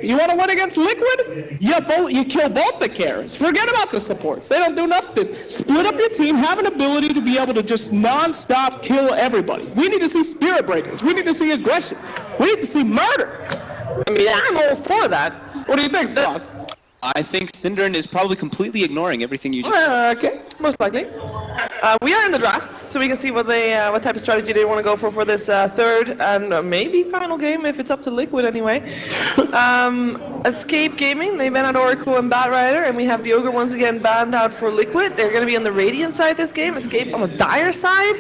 You want to win against Liquid? You kill both the carries. Forget about the supports. They don't do nothing. Split up your team, have an ability to be able to just non-stop kill everybody. We need to see Spirit Breakers. We need to see aggression. We need to see murder. I mean, I'm all for that. What do you think, Frog? I think Synderen is probably completely ignoring everything you just said. Okay, most likely. We are in the draft, so we can see what type of strategy they want to go for this third and maybe final game, if it's up to Liquid anyway. Escape Gaming, they banned out Oracle and Batrider, and we have the Ogre once again banned out for Liquid. They're going to be on the Radiant side this game, Escape on the Dire side.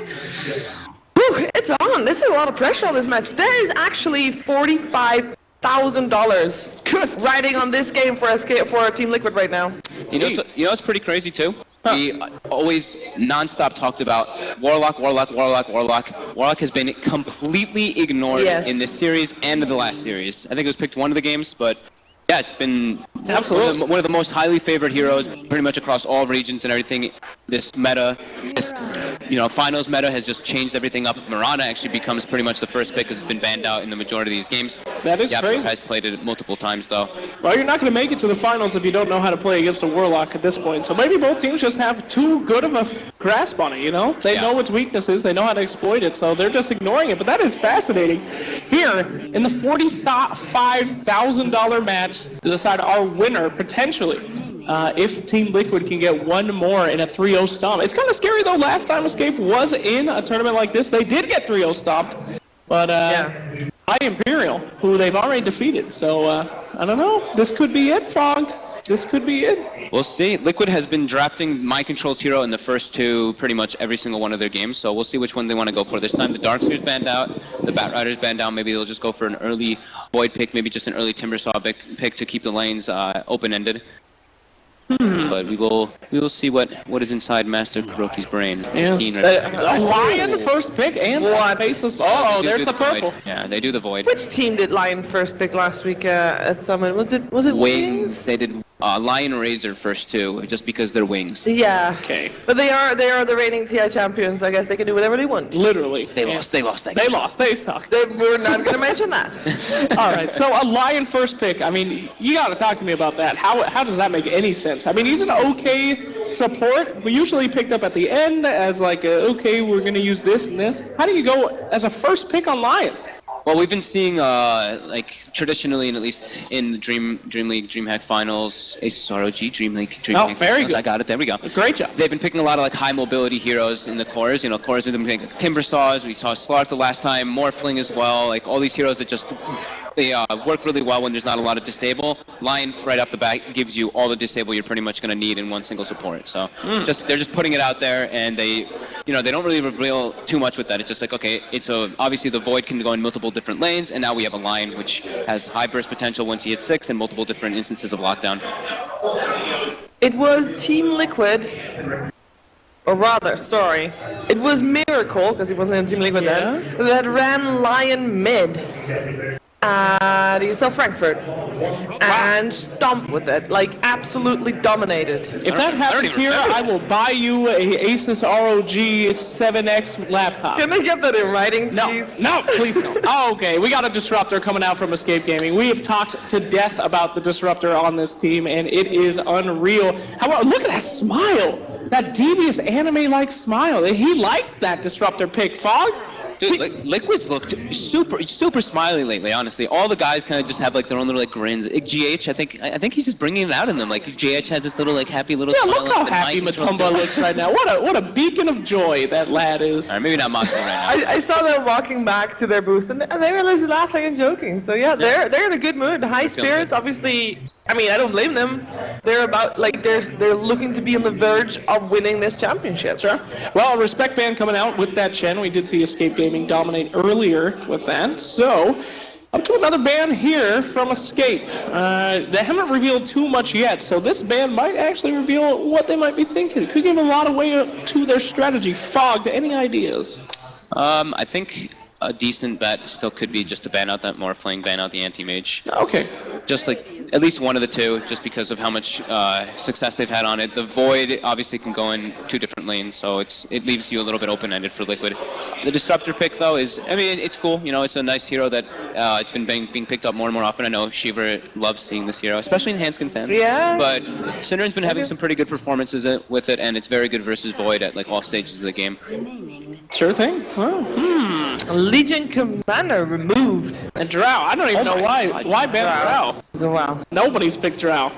Whew, it's on. This is a lot of pressure on this match. There is actually $45,000 riding on this game for Team Liquid right now. You know what's pretty crazy too? We always non-stop talked about Warlock. Warlock has been completely ignored in this series and in the last series. I think it was picked one of the games, but yeah, it's been absolutely one of the most highly favored heroes pretty much across all regions and everything. This meta, finals meta has just changed everything up. Mirana actually becomes pretty much the first pick because it's been banned out in the majority of these games. That is crazy. Has played it multiple times though. Well, you're not going to make it to the finals if you don't know how to play against a Warlock at this point. So maybe both teams just have too good of a grasp on it, you know? They know its weaknesses, they know how to exploit it, so they're just ignoring it. But that is fascinating. Here, in the $45,000 match to decide our winner, potentially, if Team Liquid can get one more in a 3-0 stomp. It's kind of scary, though. Last time Escape was in a tournament like this, they did get 3-0 stomped. But by Imperial, who they've already defeated. So, I don't know. This could be it, Fogged. This could be it. We'll see. Liquid has been drafting Mind Control's hero in the first two, pretty much every single one of their games. So we'll see which one they want to go for this time. The Darkseer's banned out. The Batrider's banned out. Maybe they'll just go for an early Void pick, maybe just an early Timbersaw pick to keep the lanes open-ended. But we will see what is inside Master Kuroki's brain. Yes. Lion first pick and Faceless. Oh, there's the purple. Yeah, they do the Void. Which team did Lion first pick last week at Summit? Was it Wings? They did Lion Razor first too, just because they're Wings. Yeah. Okay. But they are the reigning TI champions. I guess they can do whatever they want. Literally. They lost. They lost. They suck. We're not going to mention that. All right. So a Lion first pick. I mean, you got to talk to me about that. How does that make any sense? I mean, he's an okay support. We usually picked up at the end as like, okay, we're going to use this and this. How do you go as a first pick on Lion? Well, we've been seeing, traditionally, and at least in the Dreamleague, DreamHack Finals, Asus ROG, Dreamleague very Finals. good. I got it. There we go. Great job. They've been picking a lot of like high mobility heroes in the cores. You know, cores with them picking Timbersaws. We saw Slark the last time, Morphling as well. Like all these heroes that just work really well when there's not a lot of disable. Lion right off the bat gives you all the disable you're pretty much going to need in one single support. So they're just putting it out there, and they don't really reveal too much with that. It's just like, okay, obviously the Void can go in multiple different lanes, and now we have a Lion which has high burst potential once he hits 6 and multiple different instances of lockdown. It was Team Liquid, or rather, sorry, it was Miracle, because he wasn't in Team Liquid then, that ran Lion mid. And you saw Frankfurt and stomped with it, like absolutely dominated. If that happens here, I will buy you a Asus ROG 7X laptop. Can I get that in writing, please? No, please don't. Oh, okay, we got a disruptor coming out from Escape Gaming. We have talked to death about the disruptor on this team, and it is unreal. However, look at that smile, that devious anime-like smile. He liked that disruptor pick. Fogged? Dude, Liquid's looked super smiley lately, honestly. All the guys kind of just have like their own little like grins. GH, I think he's just bringing it out in them. Like GH has this little like happy little smile. Yeah, look how happy Matumba looks right now. What a beacon of joy that lad is. All right, maybe not Moxley right now. I saw them walking back to their booth, and they were just laughing and joking. So yeah, they're in a good mood, high spirits. Obviously, I mean, I don't blame them. They're about they're looking to be on the verge of winning this championship. Sure. Well, a respect band coming out with that Chen. We did see Escape Gaming dominate earlier with that. So, up to another band here from Escape. They haven't revealed too much yet, so this band might actually reveal what they might be thinking. It could give a lot away to their strategy. Fogged, any ideas? I think a decent bet still could be just to ban out that Morphling, ban out the Anti-Mage. Okay. Just like at least one of the two, just because of how much success they've had on it. The Void obviously can go in 2 different lanes, so it leaves you a little bit open-ended for Liquid. The Disruptor pick, though, is, I mean, it's cool. You know, it's a nice hero that it's been being picked up more and more often. I know Shiver loves seeing this hero, especially in Hanskin Sands. Yeah. But Cinderen's been having some pretty good performances with it, and it's very good versus Void at like all stages of the game. Sure thing. Well, Legion Commander removed. and Drow. I don't even know why. Why ban Drow? So wow. Nobody's picked Drow.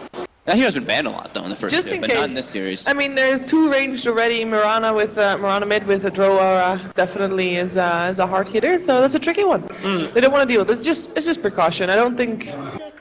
That hero's been banned a lot though in the first Just two, in but case. not in this series. I mean, there's 2 ranged already. Mirana with Mirana mid with a Drow aura definitely is a hard hitter. So that's a tricky one. They don't want to deal with it. It's just precaution. I don't think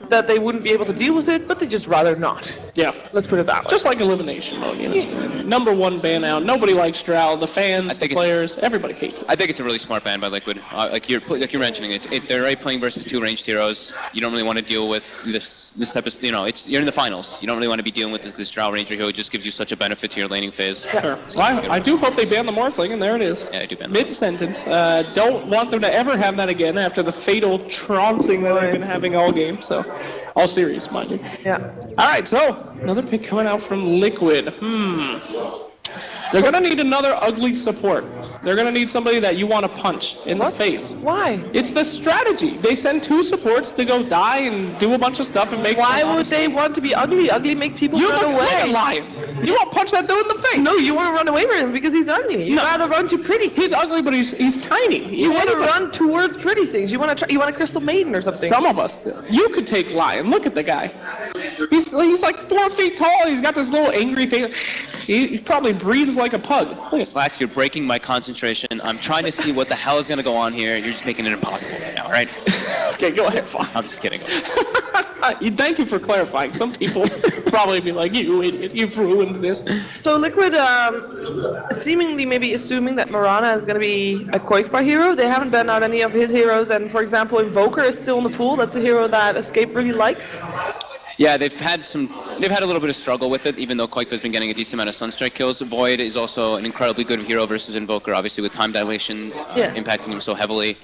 that they wouldn't be able to deal with it, but they just rather not. Yeah. Let's put it that way. Just like elimination mode, you know. Number 1 ban out. Nobody likes Drow. The fans, the players, everybody hates it. I think it's a really smart ban by Liquid. Like you're mentioning, they're already playing versus 2 ranged heroes. You don't really want to deal with this type of, you know, you're in the finals. You don't really want to be dealing with this Drow Ranger who just gives you such a benefit to your laning phase. Sure. Well, I do hope they ban the Morphling, and there it is. Yeah, I do ban the Mid-sentence. Don't want them to ever have that again after the fatal trouncing that they've been having all game. So, all series, mind you. Yeah. All right, so another pick coming out from Liquid. They're going to need another ugly support. They're going to need somebody that you want to punch in the face. Why? It's the strategy. They send 2 supports to go die and do a bunch of stuff and make. Why would they want to be ugly? Ugly make people You run look like a away. lion. You want to punch that dude in the face. No, you want to run away from him because he's ugly. You rather run to pretty things. He's ugly, but he's tiny. You want to run towards pretty things. You want to you want a Crystal Maiden or something. Some of us do. You could take Lion. Look at the guy. He's like 4 feet tall. He's got this little angry face. He probably breathes like a pug. Look at Slacks, you're breaking my concentration. I'm trying to see what the hell is going to go on here. You're just making it impossible right now, right? Okay, go ahead, Fox. I'm just kidding. Thank you for clarifying. Some people probably be like, you idiot, you've ruined this. So Liquid, seemingly maybe assuming that Mirana is going to be a Koikfa hero. They haven't banned out any of his heroes, and for example, Invoker is still in the pool. That's a hero that Escape really likes. Yeah, they've had a little bit of struggle with it, even though Koikfa's been getting a decent amount of Sunstrike kills. Void is also an incredibly good hero versus Invoker, obviously with time dilation impacting him so heavily.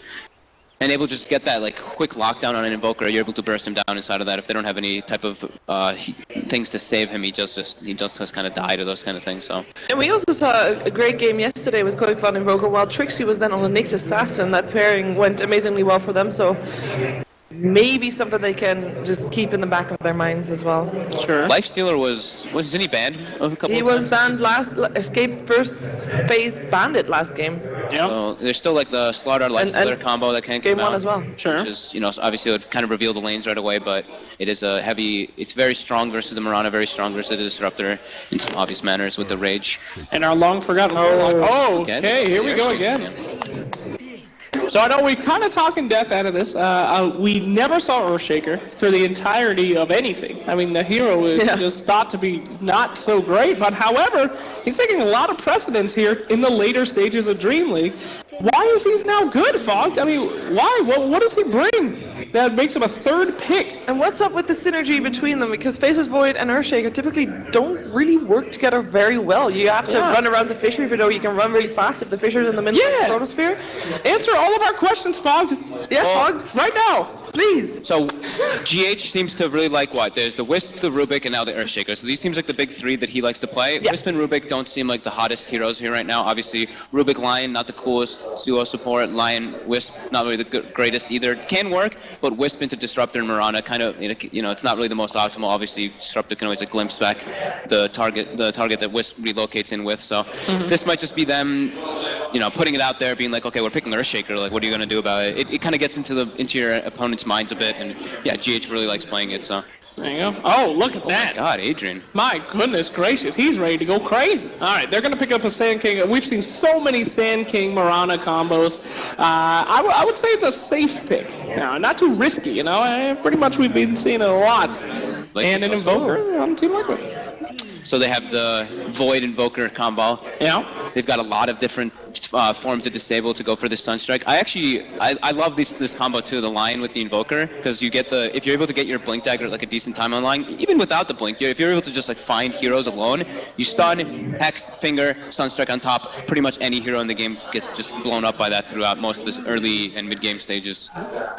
And able to just get that like quick lockdown on an Invoker, you're able to burst him down inside of that. If they don't have any type of things to save him, he just has kind of died or those kind of things. So. And we also saw a great game yesterday with Koikfa and Invoker, while Trixie was then on the Nyx Assassin. That pairing went amazingly well for them. So. Maybe something they can just keep in the back of their minds as well. Sure. Lifestealer wasn't he banned a couple of times? He was banned Escape first phase bandit last game. Yeah. So there's still like the Slaughter Lifestealer combo that can game come out. 1 as well. Sure. Which is, obviously it would kind of reveal the lanes right away, but it is it's very strong versus the Mirana, very strong versus the Disruptor in some obvious manners with the Rage. And our long forgotten. Oh, okay, here we go again. So I know we're kind of talking death out of this. We never saw Earthshaker for the entirety of anything. I mean, the hero is just thought to be not so great, but however, he's taking a lot of precedence here in the later stages of Dreamleague. Why is he now good, Fogged? I mean, why? What does he bring that makes him a 3rd pick? And what's up with the synergy between them? Because Faceless Void and Earthshaker typically don't really work together very well. You have to run around the Fissure, even though you can run really fast if the Fissure's in the middle of the Chronosphere. Answer all of our questions, Fogged. Yeah, Fogged, right now. Please. So, GH seems to really like what? There's the Wisp, the Rubik, and now the Earthshaker. So these seems like the big 3 that he likes to play. Yeah. Wisp and Rubik don't seem like the hottest heroes here right now. Obviously, Rubik Lion, not the coolest duo support. Lion Wisp, not really the greatest either. Can work, but Wisp into Disruptor and Mirana kind of, it's not really the most optimal. Obviously, Disruptor can always glimpse back the target that Wisp relocates in with. So this might just be them, putting it out there, being like, okay, we're picking Earthshaker. Like, what are you gonna do about it? It kind of gets into your opponent's minds a bit, and yeah, GH really likes playing it. So there you go. Oh, look at that! My God, Adrian! My goodness gracious, he's ready to go crazy. All right, they're gonna pick up a Sand King. We've seen so many Sand King Mirana combos. I would say it's a safe pick. Not too risky. Pretty much we've been seeing it a lot. And an Invoker on Team Liquid. So they have the Void Invoker combo. Yeah. They've got a lot of different forms of disable to go for the stun strike. I love this combo too, the Lion with the Invoker, because you get if you're able to get your blink dagger at like a decent time online, even without the blink, if you're able to just like find heroes alone, you stun, hex, finger, stun strike on top, pretty much any hero in the game gets just blown up by that throughout most of this early and mid game stages.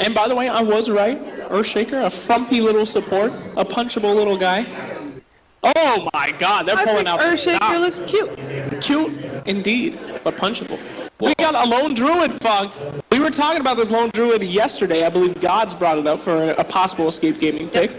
And by the way, I was right. Earthshaker, a frumpy little support, a punchable little guy. Oh my god, they're pulling out. Earthshaker looks cute. Cute, indeed, but punchable. We got a lone druid funked. We were talking about this lone druid yesterday. I believe Gods brought it up for a possible escape gaming pick.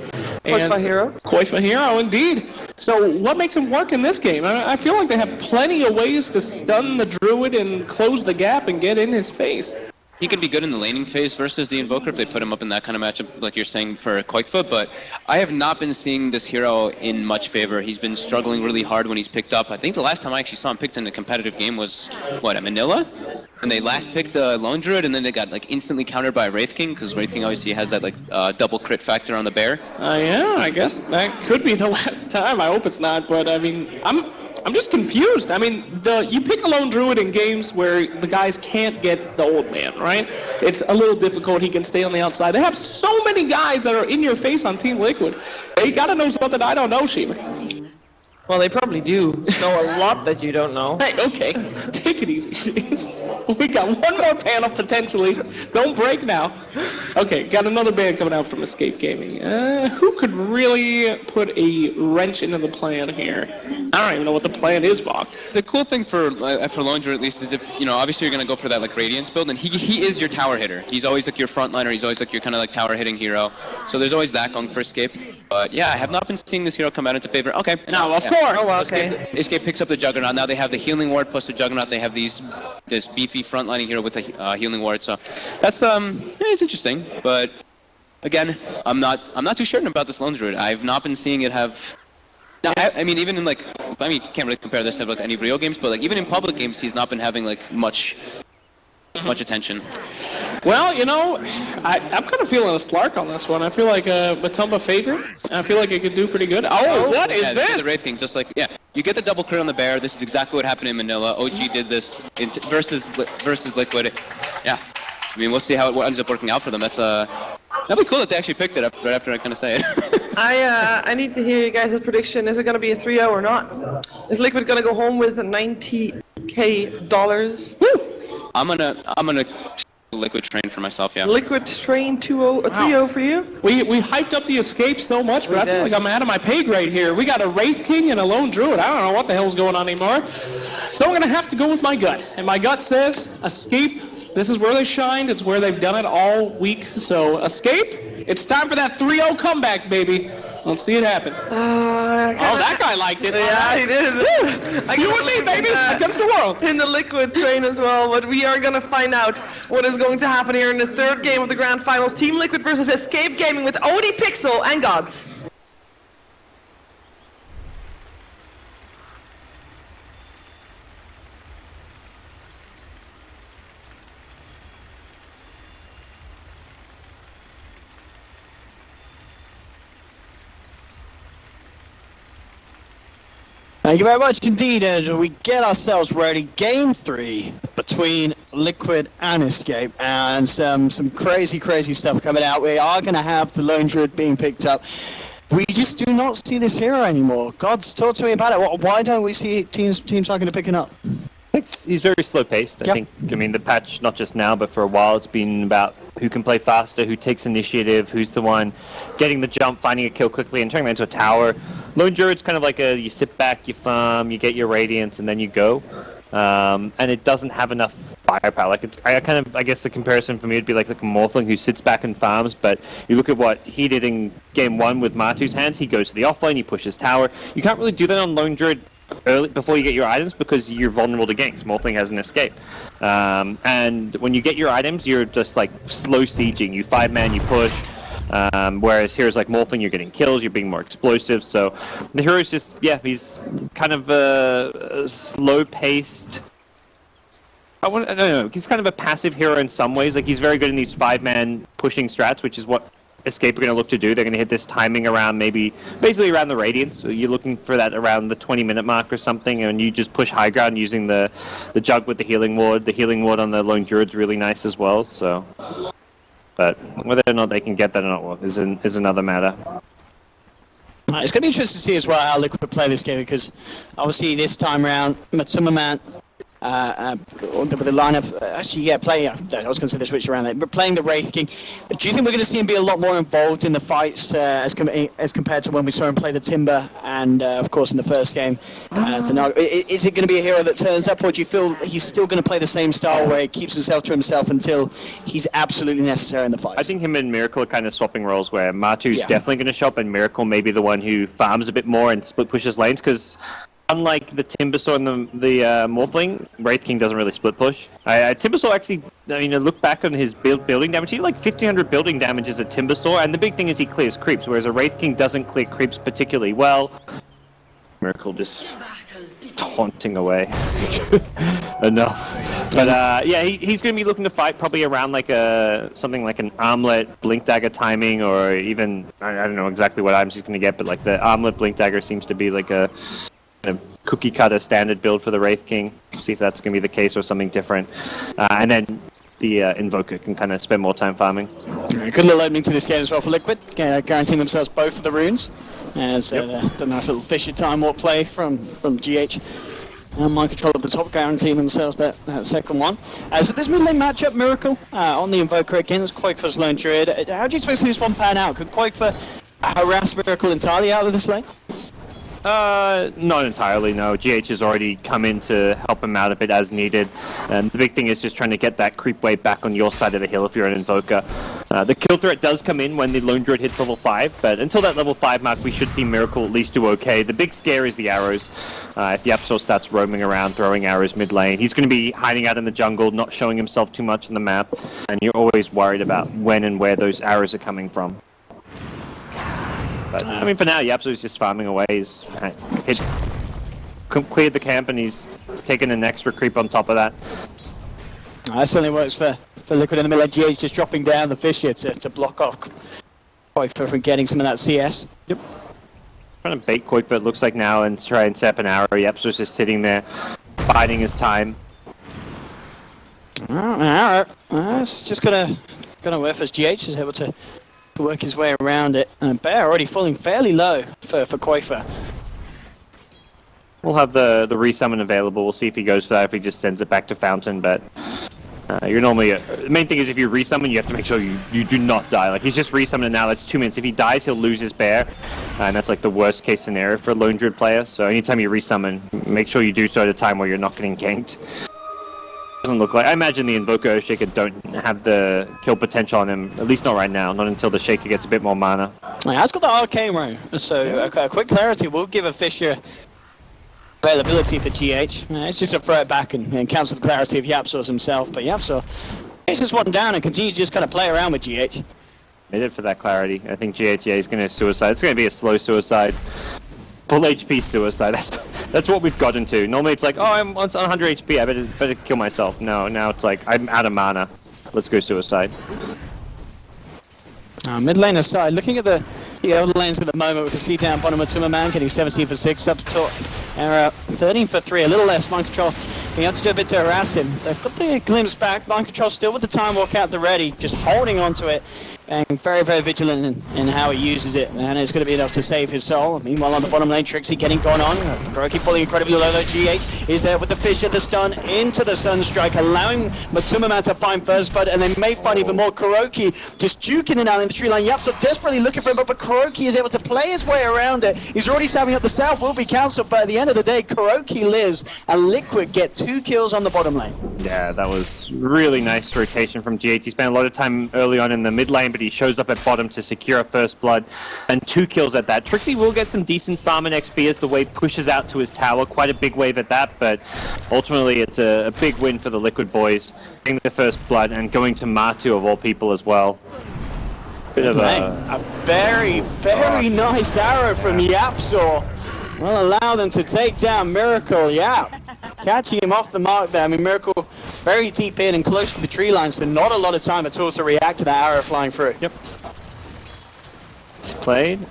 Koifa hero. Koifa hero, indeed. So what makes him work in this game? I feel like they have plenty of ways to stun the druid and close the gap and get in his face. He could be good in the laning phase versus the Invoker if they put him up in that kind of matchup, like you're saying for Koifa, but I have not been seeing this hero in much favor. He's been struggling really hard when he's picked up. I think the last time I actually saw him picked in a competitive game was, what, at Manila? And they last picked a Lone Druid, and then they got like instantly countered by Wraith King, because Wraith King obviously has that like double crit factor on the bear. Yeah, I guess that could be the last time. I hope it's not, but I mean, I'm just confused. I mean, you pick a lone druid in games where the guys can't get the old man, right? It's a little difficult. He can stay on the outside. They have so many guys that are in your face on Team Liquid. They gotta know something I don't know, Sheeman. Well, they probably do know a lot that you don't know. Hey, okay. Take it easy, Sheeman. We got one more panel potentially. Don't break now. Okay, got another band coming out from Escape Gaming. Who could really put a wrench into the plan here? I don't even know what the plan is, Vok. The cool thing for Lone Druid at least is if, obviously you're going to go for that like Radiance build, and he is your tower hitter. He's always like your frontliner. He's always like your kind of like tower hitting hero. So there's always that going for Escape. But yeah, I have not been seeing this hero come out into favor. Okay. No, of course. Oh, well, okay. Escape picks up the Juggernaut. Now they have the healing ward plus the Juggernaut. They have this beefy frontlining hero with the healing ward. So that's it's interesting. But again, I'm not too certain about this Lone Druid. I've not been seeing it have. Now, I mean, even in can't really compare this to like any real games, but like even in public games, he's not been having like much attention. Well, I'm kind of feeling a Slark on this one. I feel like Matumba favorite. I feel like it could do pretty good. Oh, what is this? The Wraith King, just like, you get the double crit on the bear. This is exactly what happened in Manila. OG did this versus Liquid. Yeah. I mean, we'll see how it ends up working out for them. That'd be cool that they actually picked it up right after I kind of say it. I need to hear you guys' prediction. Is it going to be a 3-0 or not? Is Liquid going to go home with $90K? Woo! I'm gonna Liquid train for myself, yeah. Liquid train 2-0 or 3-0 for you? We hyped up the escape so much, but I feel like I'm out of my pay grade here. We got a Wraith King and a Lone Druid. I don't know what the hell's going on anymore. So I'm gonna have to go with my gut. And my gut says Escape. This is where they shined. It's where they've done it all week. So Escape, it's time for that 3-0 comeback, baby. Let's see it happen. That guy liked it. Yeah, he did. You and me, baby, against the world. In the Liquid train as well, but we are going to find out what is going to happen here in this third game of the Grand Finals. Team Liquid versus Escape Gaming with Odie Pixel and Gods. Thank you very much indeed, and we get ourselves ready. Game 3 between Liquid and Escape, and some crazy stuff coming out. We are going to have the Lone Druid being picked up. We just do not see this hero anymore. Gods, talk to me about it. Why don't we see teams not going to pick it up? He's very slow-paced, I think. I mean, the patch, not just now, but for a while, it's been about who can play faster, who takes initiative, who's the one getting the jump, finding a kill quickly, and turning that into a tower. Lone Druid's kind of like you sit back, you farm, you get your Radiance, and then you go. And it doesn't have enough firepower. Like I guess the comparison for me would be like a Morphling who sits back and farms, but you look at what he did in Game 1 with Matu's hands, he goes to the offlane, he pushes tower. You can't really do that on Lone Druid early before you get your items because you're vulnerable to ganks. Morphling has an escape. And when you get your items, you're just like slow sieging. You 5-man, you push. Whereas heroes like Morphling, you're getting kills, you're being more explosive. So the hero's just, he's kind of a slow-paced. I don't know. He's kind of a passive hero in some ways. Like he's very good in these 5-man pushing strats, which is what Escape are going to look to do. They're going to hit this timing around basically around the Radiance. So you're looking for that around the 20-minute mark or something, and you just push high ground using the Jug with the healing ward. The healing ward on the Lone Druid's really nice as well. So, but whether or not they can get that or not is another matter. It's going to be interesting to see as well how Liquid play this game, because obviously this time around, Matsumaman with the lineup, I was going to say the switch around there, but playing the Wraith King. Do you think we're going to see him be a lot more involved in the fights as compared to when we saw him play the Timber and, of course, in the first game? Is it going to be a hero that turns up, or do you feel he's still going to play the same style where he keeps himself to himself until he's absolutely necessary in the fights? I think him and Miracle are kind of swapping roles, where Matu's definitely going to shop, and Miracle may be the one who farms a bit more and split pushes lanes, because unlike the Timbersaw and the Morphling, Wraith King doesn't really split push. Timbersaw actually, look back on his building damage, he had like 1500 building damage as a Timbersaw, and the big thing is he clears creeps, whereas a Wraith King doesn't clear creeps particularly well. Miracle just taunting away. Enough. But he's going to be looking to fight probably around like something like an Armlet, Blink Dagger timing, or even, I don't know exactly what items he's going to get, but like the Armlet, Blink Dagger seems to be like a kind of cookie cutter standard build for the Wraith King. See if that's going to be the case or something different. And then the Invoker can kind of spend more time farming. Good little opening to this game as well for Liquid, guaranteeing themselves both of the runes. As the nice little Fisher Time Warp play from GH. And Mind Control at the top, guaranteeing themselves that second one. So this mid lane matchup, Miracle on the Invoker against Quakefor's Lone Druid. How do you expect this one pan out? Could Quakefor harass Miracle entirely out of this lane? Not entirely, no. GH has already come in to help him out a bit as needed. And the big thing is just trying to get that creep wave back on your side of the hill if you're an Invoker. The kill threat does come in when the Lone Druid hits level 5, but until that level 5 mark, we should see Miracle at least do okay. The big scare is the arrows. If the Absol starts roaming around, throwing arrows mid lane, he's going to be hiding out in the jungle, not showing himself too much on the map, and you're always worried about when and where those arrows are coming from. But, I mean, for now, Yapsu's just farming away. He's cleared the camp, and he's taken an extra creep on top of that. That certainly works for Liquid in the middle. GH just dropping down the Fisher to block off Quakefor from getting some of that CS. Yep. Trying to bait Quakefor, it looks like now, and try and set up an arrow. Yapsu's just sitting there, biding his time. Arrow. That's just gonna work as GH is able to work his way around it, and Bear already falling fairly low for Quakefor. We'll have the resummon available. We'll see if he goes for that, if he just sends it back to Fountain, but you're normally... the main thing is if you resummon, you have to make sure you do not die. Like, he's just resummoned now, that's 2 minutes. If he dies, he'll lose his Bear, and that's like the worst case scenario for a Lone Druid player. So anytime you resummon, make sure you do so at a time where you're not getting ganked. Doesn't look like... I imagine the Invoker Shaker don't have the kill potential on him, at least not right now, not until the Shaker gets a bit more mana. He has got the Arcane Row, so a quick clarity will give a Fisher availability for GH. It's just to throw it back and cancel the clarity of Yapsaw himself, but Yapsaw takes this one down and continues to just kind of play around with GH. Made it for that clarity. I think GH, is going to suicide. It's going to be a slow suicide. Full HP suicide. That's what we've gotten to. Normally it's like, oh, I'm on 100 HP, I better kill myself. No, now it's like, I'm out of mana. Let's go suicide. Mid lane aside, looking at the other lanes at the moment, we can see down bottom of Tummerman getting 17 for 6, up top, 13 for 3, a little less. Mind Control being able to do a bit to harass him. They've got the glimpse back. Mind Control still with the time walk out the ready, just holding on to it. And very, very vigilant in how he uses it, and it's going to be enough to save his soul. Meanwhile, on the bottom lane, Trixie getting gone on. Kuroki falling incredibly low, though. GH is there with the Fisher, the stun into the Sunstrike, allowing Matsumaman to find first blood, and they may find even more. Kuroki just juking it out in the tree line. Yapso desperately looking for him, but Kuroki is able to play his way around it. He's already stabbing up the south, will be cancelled, but at the end of the day, Kuroki lives, and Liquid get 2 kills on the bottom lane. Yeah, that was really nice rotation from GH. He spent a lot of time early on in the mid lane, but he shows up at bottom to secure a first blood, and 2 kills at that. Trixie will get some decent farm and XP as the wave pushes out to his tower. Quite a big wave at that, but ultimately it's a big win for the Liquid boys, getting the first blood and going to Matu of all people as well. Bit of a very, very nice arrow from Yapsaw. Will allow them to take down Miracle. Catching him off the mark there. I mean, Miracle very deep in and close to the tree line, so not a lot of time at all to react to that arrow flying through. Yep. It's played.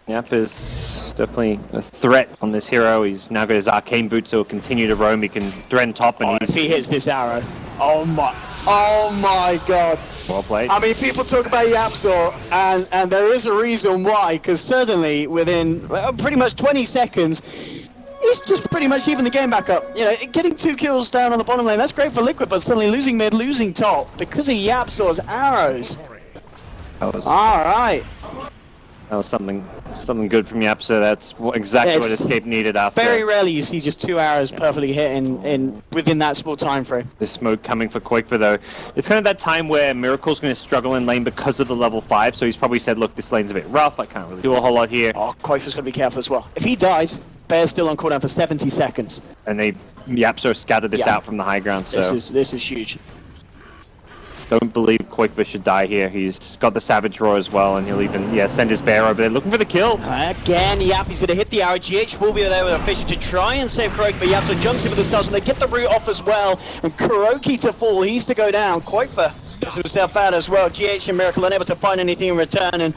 Yap is definitely a threat on this hero. He's now got his arcane boots, so he'll continue to roam. He can threaten top, and if he hits this arrow, oh my god. Well played. I mean, people talk about Yapsor, and there is a reason why, because certainly within pretty much 20 seconds, he's just pretty much even the game back up. You know, getting 2 kills down on the bottom lane, that's great for Liquid, but suddenly losing mid, losing top, because of Yapsor's arrows. Alright. That was something good from Yapsa. That's exactly what Escape needed after. Very rarely you see just 2 arrows perfectly hit within that small time frame. The smoke coming for Quakefa though. It's kind of that time where Miracle's going to struggle in lane because of the level 5, so he's probably said, look, this lane's a bit rough, I can't really do a whole lot here. Oh, Quakefa's got to be careful as well. If he dies, Bear's still on cooldown for 70 seconds. And Yapsa scattered this out from the high ground, so... This is huge. Don't believe Quakefa should die here. He's got the Savage Roar as well, and he'll even, send his bear over there, looking for the kill. Again, Yap, he's going to hit the arrow. GH will be there with a Fisher to try and save Quakefa, but Yapso jumps in for the stars, and they get the root off as well. And Kuroki to fall, he's to go down. Quakefa gets himself out as well. GH and Miracle unable to find anything in return, and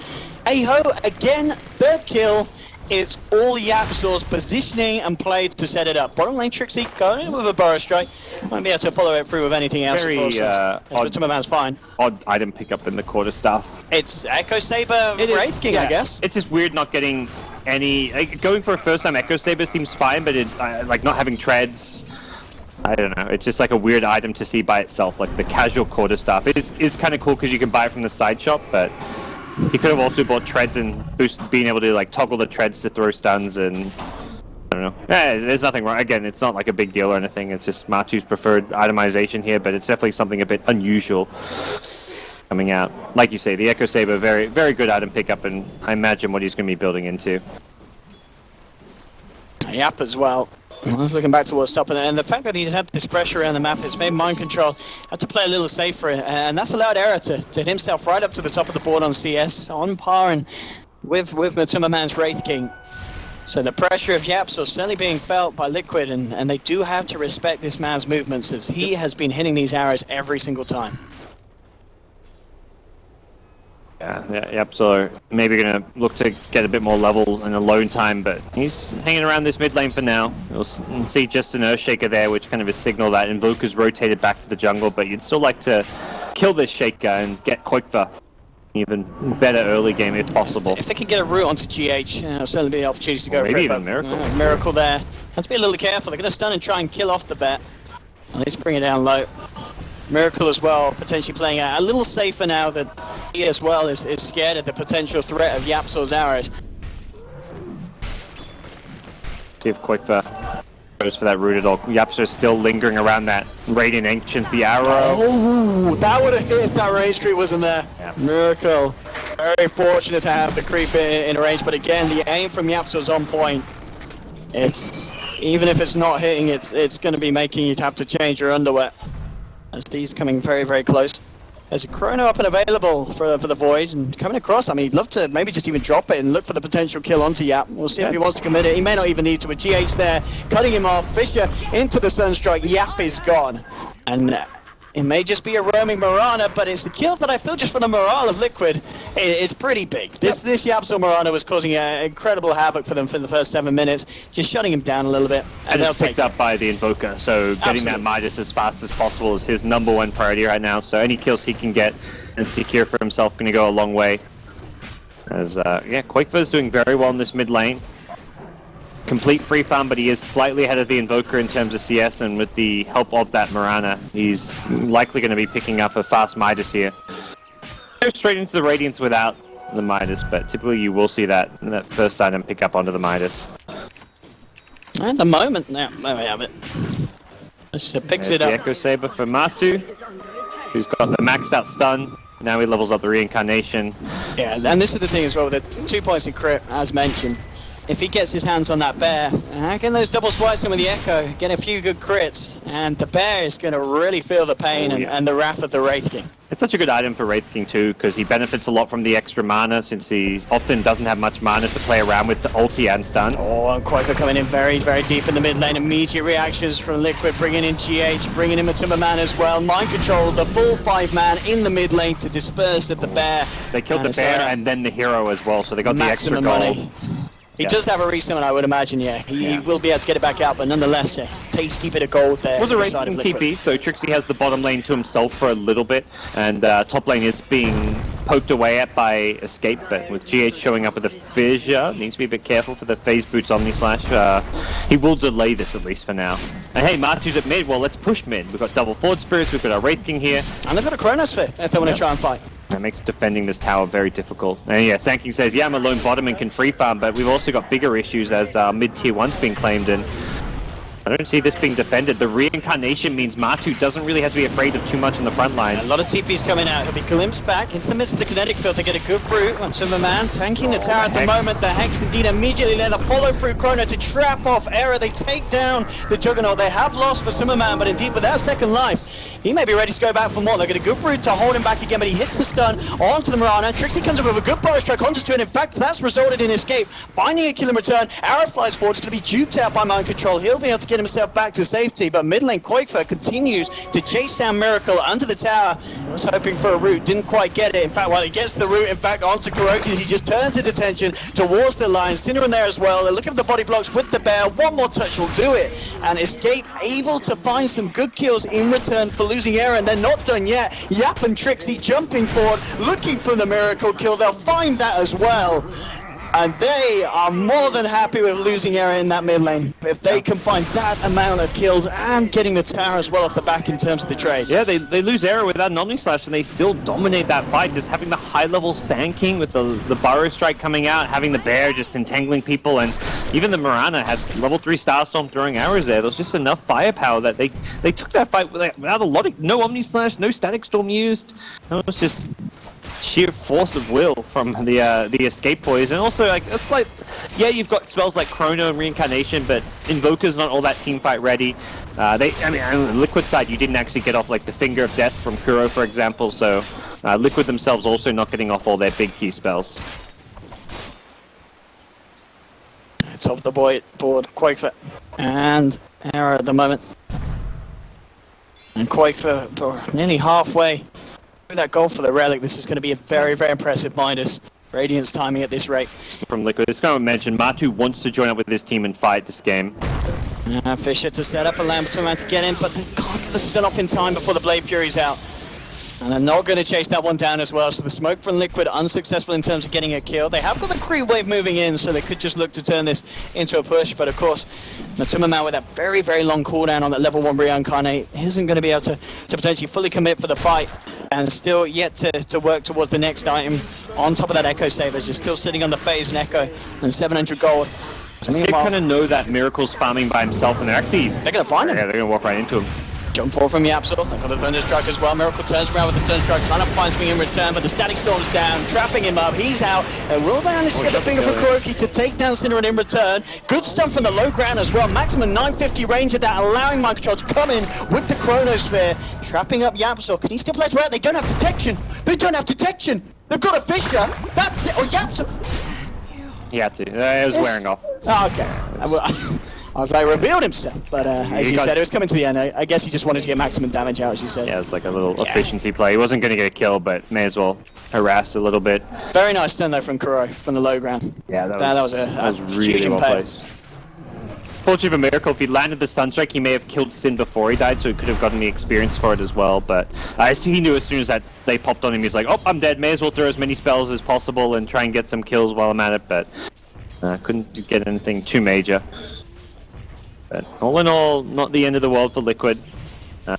Aho, again, 3rd kill. It's all Yapsor's positioning and play to set it up. Bottom lane Trixie going in with a Burrow Strike. Won't be able to follow it through with anything else. Very odd, fine. Odd item pickup in the quarter stuff. It's Echo Saber Wraith King, I guess. It's just weird not getting any... going for a first time Echo Saber seems fine, but like not having treads... I don't know. It's just like a weird item to see by itself. Like the casual quarter stuff is kind of cool because you can buy it from the side shop, but... He could have also bought treads and being able to like toggle the treads to throw stuns, and I don't know. There's nothing wrong. Again, it's not like a big deal or anything. It's just Matu's preferred itemization here, but it's definitely something a bit unusual coming out. Like you say, the Echo Saber, very, very good item pickup, and I imagine what he's going to be building into. Yap as well. I was looking back towards top, and the fact that he's had this pressure around the map, it's made Mind Control had to play a little safer, and that's allowed Error to hit himself right up to the top of the board on CS, on par and with Matumba Man's Wraith King. So the pressure of Yaps is certainly being felt by Liquid, and they do have to respect this man's movements, as he has been hitting these arrows every single time. Yep, so maybe going to look to get a bit more level and alone time, but he's hanging around this mid lane for now. You'll see just an Earthshaker there, which kind of is a signal that Invoker's rotated back to the jungle, but you'd still like to kill this Shaker and get Quakefa even better early game if possible. If they can get a root onto GH, there'll certainly be opportunities to go for it. Maybe even Miracle. Miracle there. Have to be a little careful. They're going to stun and try and kill off the bet. At least bring it down low. Miracle as well, potentially playing a little safer now that he as well is scared of the potential threat of Yapsor's arrows. See if Quakefa goes for that root at all. Yapsor's still lingering around that Radiant Ancients, the arrow. Oh, that would have hit if that range creep wasn't there. Yeah. Miracle, very fortunate to have the creep in range, but again, the aim from Yapsor's on point. It's, even if it's not hitting, it's going to be making you have to change your underwear. As these coming very, very close. There's a Chrono up and available for the Void, and coming across, I mean, he'd love to maybe just even drop it and look for the potential kill onto Yap. We'll see if he wants to commit it. He may not even need to. A GH there, cutting him off. Fisher into the Sunstrike. Yap is gone. And it may just be a roaming Mirana, but it's the kill that I feel just for the morale of Liquid is pretty big. This Yapso Mirana was causing incredible havoc for them for the first 7 minutes, just shutting him down a little bit. And it's picked up by the Invoker, so getting that Midas as fast as possible is his #1 priority right now. So any kills he can get and secure for himself going to go a long way. As Quakefa is doing very well in this mid lane. Complete free farm, but he is slightly ahead of the Invoker in terms of CS, and with the help of that Mirana, he's likely going to be picking up a fast Midas here. Go straight into the Radiance without the Midas, but typically you will see that first item pick up onto the Midas. At the moment, there we have it. Just picks it up. The Echo Saber for Matu, who's got the maxed out stun. Now he levels up the Reincarnation. Yeah, and this is the thing as well, the 2 points in crit, as mentioned. if he gets his hands on that bear, getting those double swipes in with the Echo, get a few good crits, and the bear is going to really feel the pain and the wrath of the Wraith King. It's such a good item for Wraith King too, because he benefits a lot from the extra mana, since he often doesn't have much mana to play around with the ulti and stun. Oh, and Quaker coming in very, very deep in the mid lane. Immediate reactions from Liquid, bringing in GH, bringing in Matuma Man as well. Mind control, the full 5-man in the mid lane to disperse at the bear. They killed the bear and then the hero as well, so they got the extra gold. Money. He does have a resummon, I would imagine, He will be able to get it back out, but nonetheless, tasty bit of gold there. It was a Wraith King TP, so Trixie has the bottom lane to himself for a little bit, and top lane is being poked away at by Escape, but with GH showing up with a fissure, needs to be a bit careful for the phase boots Omni Slash. He will delay this at least for now. And hey, Martu's at mid, well let's push mid. We've got double Forward Spirits, we've got our Wraith King here. And they've got a Chronosphere if they want to try and fight. That makes defending this tower very difficult. And yeah, Sanking says, yeah, I'm a lone bottom and can free farm, but we've also got bigger issues as mid-tier 1's being claimed, and I don't see this being defended. The reincarnation means Martu doesn't really have to be afraid of too much in the front line. A lot of TP's coming out. He'll be glimpsed back into the midst of the kinetic field. They get a good brute on Timberman, tanking the tower at the moment. The Hex indeed immediately there. The follow through Chrono to trap off Error. They take down the Juggernaut. They have lost for Timberman, but indeed with that second life, he may be ready to go back for more. They get a good brute to hold him back again, but he hits the stun onto the Mirana. Trixie comes up with a good power strike onto Twin. In fact, that's resulted in Escape finding a kill in return. Arrow flies forward. It's going to be duped out by Mind Control. He'll be able to get himself back to safety, but mid lane Quakefer continues to chase down Miracle under the tower. Was hoping for a root, didn't quite get it. In fact, while he gets the root, in fact, onto Kuroki, he just turns his attention towards the lines. Tinder in there as well. They're looking for the body blocks with the bear. One more touch will do it. And Escape able to find some good kills in return for losing Error, and they're not done yet. Yap and Trixie jumping forward, looking for the Miracle kill. They'll find that as well. And they are more than happy with losing Error in that mid lane. If they can find that amount of kills and getting the tower as well off the back in terms of the trade. Yeah, they lose Error without an Omni Slash, and they still dominate that fight, just having the high-level Sand King with the Burrow Strike coming out, having the Bear just entangling people, and even the Mirana had level 3 Starstorm throwing arrows there. There was just enough firepower that they took that fight without a lot of... No Omni Slash, no Static Storm used. It was just sheer force of will from the Escape boys. And also, like, it's like, yeah, you've got spells like Chrono and Reincarnation, but Invoker's not all that team fight ready. On the Liquid side, you didn't actually get off like the Finger of Death from Kuro, for example, so Liquid themselves also not getting off all their big key spells. It's off the board, Quakefer and Error at the moment. And Quakefer nearly halfway through that goal for the Relic. This is going to be a very, very impressive Midas. Radiant's timing at this rate. From Liquid, it's going to mention Martu wants to join up with this team and fight this game. Fisher to set up a lamp to get in, but they can't get the stun off in time before the Blade Fury's out. And they're not going to chase that one down as well, so the smoke from Liquid unsuccessful in terms of getting a kill. They have got the creep wave moving in, so they could just look to turn this into a push, but of course, Matuma Man with that very, very long cooldown on that level 1 Reincarnate isn't going to be able to potentially fully commit for the fight, and still yet to work towards the next item. On top of that Echo Savers, you're still sitting on the phase and Echo, and 700 gold. Escape kind of know that Miracle's farming by himself, and they're going to find him. Yeah, they're going to walk right into him. Jump forward from Yapsel. They've got the Thunderstruck as well. Miracle turns around with the Thunderstruck, trying to find something in return, but the Static Storm's down, trapping him up. He's out, and will manage to get the finger for Kuroki to take down Cinnamon in return. Good stuff from the low ground as well. Maximum 950 range of that, allowing Mind Control to come in with the Chronosphere, trapping up Yapsel. Can he still play around? They don't have detection. They don't have detection. They've got a Fisher. That's it. Or Yapsel. He had to. It was wearing off. Oh, okay. I was like, revealed himself, but as you said, it was coming to the end. I guess he just wanted to get maximum damage out, as you said. Yeah, it's like a little efficiency play. He wasn't going to get a kill, but may as well harass a little bit. Very nice turn though from Kuro, from the low ground. Yeah, that was really well placed. Fortunately for Miracle, if he landed the Sunstrike, he may have killed Sin before he died, so he could have gotten the experience for it as well. But he knew as soon as that they popped on him, he's like, oh, I'm dead. May as well throw as many spells as possible and try and get some kills while I'm at it. But couldn't get anything too major. But all in all, not the end of the world for Liquid.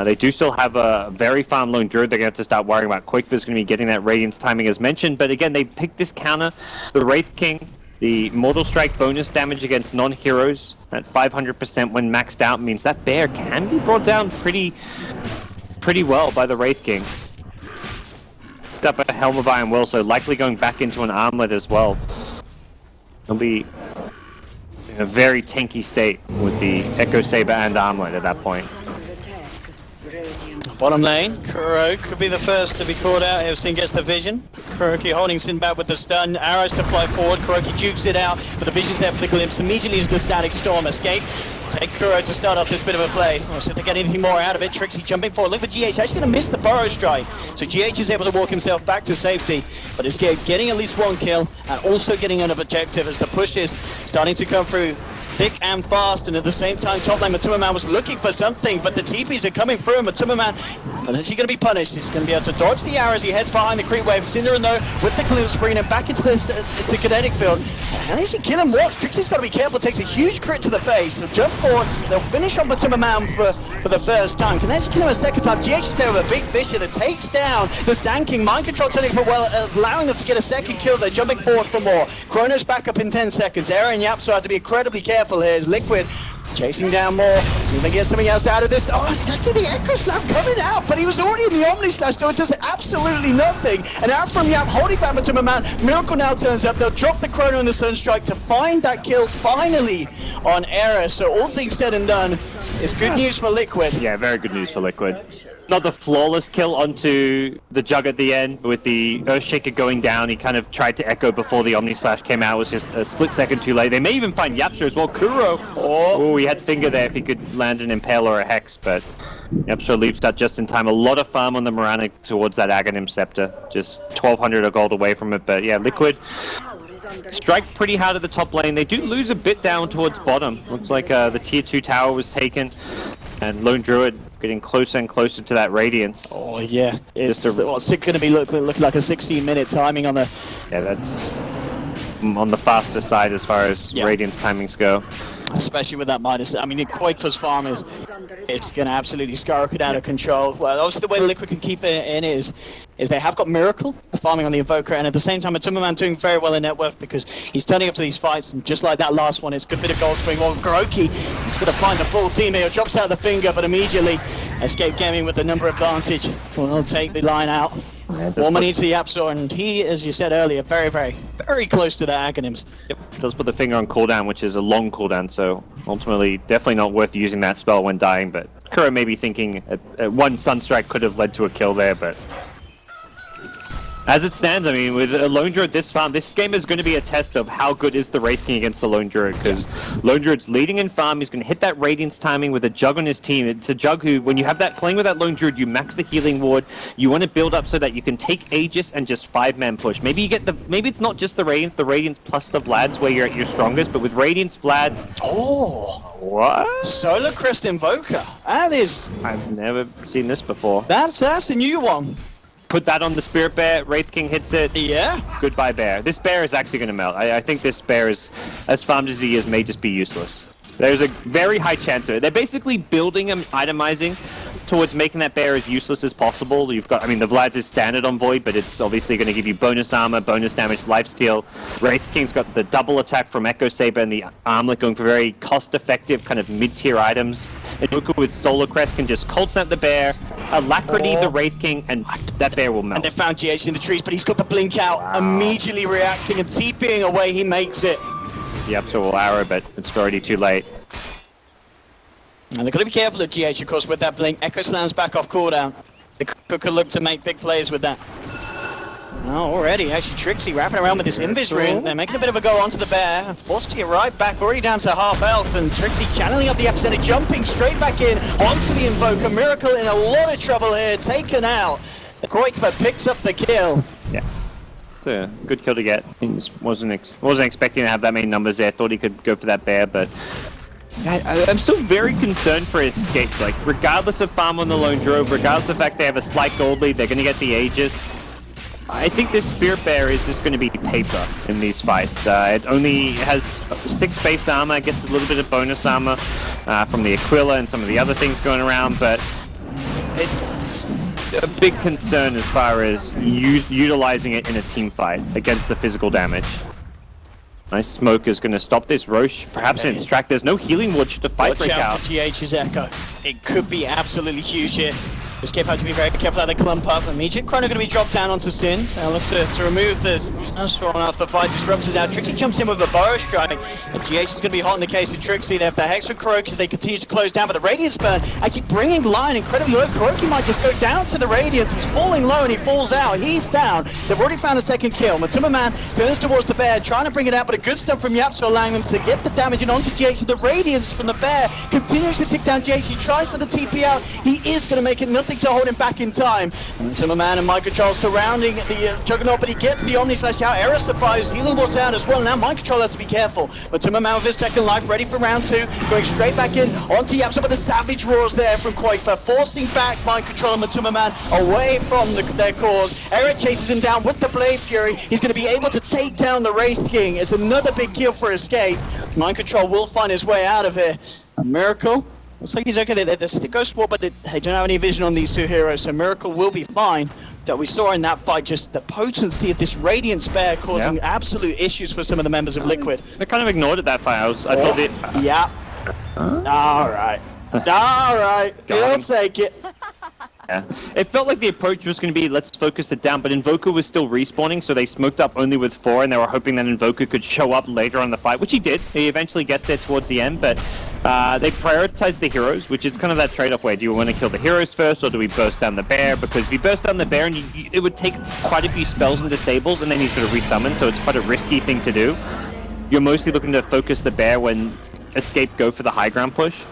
They do still have a very farm lone Druid they're going to have to start worrying about. Quakefer's going to be getting that Radiance timing as mentioned, but again, they picked this counter. The Wraith King, the Mortal Strike bonus damage against non-heroes at 500% when maxed out means that bear can be brought down pretty well by the Wraith King. Picked up a Helm of Iron Will, so likely going back into an armlet as well. It'll be in a very tanky state with the Echo Saber and Armlet at that point. Bottom lane, Kuro could be the first to be caught out if Sin gets the vision. Kuroki holding Sin back with the stun, arrows to fly forward, Kuroki jukes it out, but the vision's there for the glimpse, immediately into the static storm escape. Take Kuro to start off this bit of a play. We'll see if they get anything more out of it. Trixie jumping forward, look for GH, actually going to miss the burrow strike. So GH is able to walk himself back to safety, but is getting at least one kill, and also getting an objective as the push is starting to come through thick and fast, and at the same time top lane Matuma was looking for something, but the TPs are coming through, and Matuma is he going to be punished? He's going to be able to dodge the arrows, he heads behind the creep wave, Synderen though with the glimpse bringing him back into the kinetic field. And as he kill him once, Trixie's got to be careful, takes a huge crit to the face, he'll jump forward, they'll finish on Matuma for the first time. Can they kill him a second time? GH is there with a big fisher that takes down the Sand King, mind control turning for well, allowing them to get a second kill, they're jumping forward for more. Chrono's back up in 10 seconds, Aaron Yapso have to be incredibly careful here as Liquid chasing down more, see if they get something else out of this. Oh, actually the Echo Slam coming out, but he was already in the Omni Slash, so it does absolutely nothing. And out from Yap, holding back Matuma Man, Miracle now turns up, they'll drop the Chrono and the Sunstrike to find that kill finally on Era. So all things said and done, it's good news for Liquid. Yeah, very good news for Liquid. Not the flawless kill onto the Jug at the end, with the Earthshaker going down. He kind of tried to echo before the Omni Slash came out. It was just a split second too late. They may even find Yapster as well. Kuro! Oh, he had Finger there if he could land an Impale or a Hex, but Yapster leaves that just in time. A lot of farm on the Moranic towards that Aghanim Scepter. Just 1,200 of gold away from it, but yeah, Liquid strike pretty hard at the top lane. They do lose a bit down towards bottom. Looks like the tier 2 tower was taken, and Lone Druid getting closer and closer to that Radiance. Oh yeah, it's going to be looking like a 16-minute timing on the... Yeah, that's on the faster side as far as Radiance timings go. Especially with that minus, I mean, Quake's farm is going to absolutely skyrocket out of control. Well, obviously the way Liquid can keep it in is they have got Miracle farming on the Invoker, and at the same time Matuma Man doing very well in net worth because he's turning up to these fights, and just like that last one, it's a good bit of gold swing. Well, Kuroki, he's going to find the full team here, drops out the finger, but immediately Escape Gaming with the number advantage will take the line out. More money into the App Store, and he, as you said earlier, very, very, very close to the Aghanims. Yep, does put the finger on cooldown, which is a long cooldown, so ultimately definitely not worth using that spell when dying, but Kuro may be thinking one Sunstrike could have led to a kill there, but as it stands, I mean, with a Lone Druid this farm, this game is going to be a test of how good is the Wraith King against the Lone Druid, because Lone Druid's leading in farm, he's going to hit that Radiance timing with a Jug on his team. It's a Jug who, when you have that, playing with that Lone Druid, you max the healing ward, you want to build up so that you can take Aegis and just 5-man push. Maybe you get maybe it's not just the Radiance plus the Vlads where you're at your strongest, but with Radiance, Vlads... Oh! What? Solar Crest Invoker. That is... I've never seen this before. That's a new one. Put that on the Spirit Bear, Wraith King hits it. Yeah. Goodbye, Bear. This Bear is actually going to melt. I think this Bear is, as farmed as he is, may just be useless. There's a very high chance of it. They're basically building and itemizing towards making that Bear as useless as possible. You've got, I mean, the Vlad's is standard on Void, but it's obviously going to give you bonus armor, bonus damage, lifesteal. Wraith King's got the double attack from Echo Saber and the Armlet going for very cost-effective kind of mid-tier items. Invoker with Solar Crest can just cold snap the Bear, Alacrity the Wraith King, and that Bear will melt. And they found GH in the trees, but he's got the blink out, immediately reacting and TPing away, he makes it. Yep, so we'll arrow, but it's already too late. And they've got to be careful of GH, of course, with that blink. Echo Slam's back off cooldown. They could look to make big plays with that. Oh, already, actually, Trixie wrapping around with this Invis rune. They're making a bit of a go onto the Bear. Forced to get right back, already down to half health, and Trixie channeling up the epicenter, jumping straight back in onto the Invoker. Miracle in a lot of trouble here, taken out. Quakefa picks up the kill. Yeah. It's a good kill to get. He wasn't expecting to have that many numbers there. Thought he could go for that Bear, but I'm still very concerned for Escape. Like, regardless of farm on the Lone Druid, regardless of the fact they have a slight gold lead, they're going to get the Aegis. I think this Spirit Bear is just going to be paper in these fights. It only has 6 base armor, gets a little bit of bonus armor from the Aquila and some of the other things going around, but it's a big concern as far as utilizing it in a team fight against the physical damage. Nice smoke is going to stop this. Roche perhaps in its track. There's no healing ward should the fight break out. Watch out for GH's Echo. It could be absolutely huge here. Escape have to be very careful how they clump up. Immediate Chrono going to be dropped down onto Sin. Look to remove the Strong off the fight. Disruptors out. Trixie jumps in with a Burrow Strike. And GH is going to be hot in the case of Trixie. They have the Hex with Kuroki as they continue to close down. But the Radiance Burn actually bringing Lion incredibly low. Kuroki might just go down to the Radiance. He's falling low and he falls out. He's down. They've already found a second kill. Matuma Man turns towards the Bear, trying to bring it out. But a good stun from Yapsu allowing them to get the damage in onto GH. The Radiance from the Bear continues to tick down GH. He tries for the TP out. He is going to make it nothing to hold him back in time. Matuma Man and Mind Control surrounding the Juggernaut, but he gets the Omni Slash out. Error survives, healing what's out as well. Now Mind Control has to be careful. Matuma Man with his second life, ready for round 2, going straight back in onto Yapsu, but the savage roars there from Quaker, forcing back Mind Control and Matuma Man away from their cause. Error chases him down with the Blade Fury. He's going to be able to take down the Wraith King. It's another big kill for Escape. Mind Control will find his way out of here. A Miracle. Looks like he's okay. There's the Ghost War, but they don't have any vision on these two heroes, so Miracle will be fine. That we saw in that fight, just the potency of this Radiant Bear causing absolute issues for some of the members of Liquid. They kind of ignored it that fight. I thought it... Yeah. Alright. Alright. He'll take it. Yeah. It felt like the approach was going to be, let's focus it down, but Invoker was still respawning, so they smoked up only with 4, and they were hoping that Invoker could show up later on in the fight, which he did. He eventually gets there towards the end, but they prioritized the heroes, which is kind of that trade-off where do you want to kill the heroes first, or do we burst down the bear? Because if you burst down the bear, and it would take quite a few spells and disables, and then he's going to resummon, so it's quite a risky thing to do. You're mostly looking to focus the bear when Escape go for the high ground push.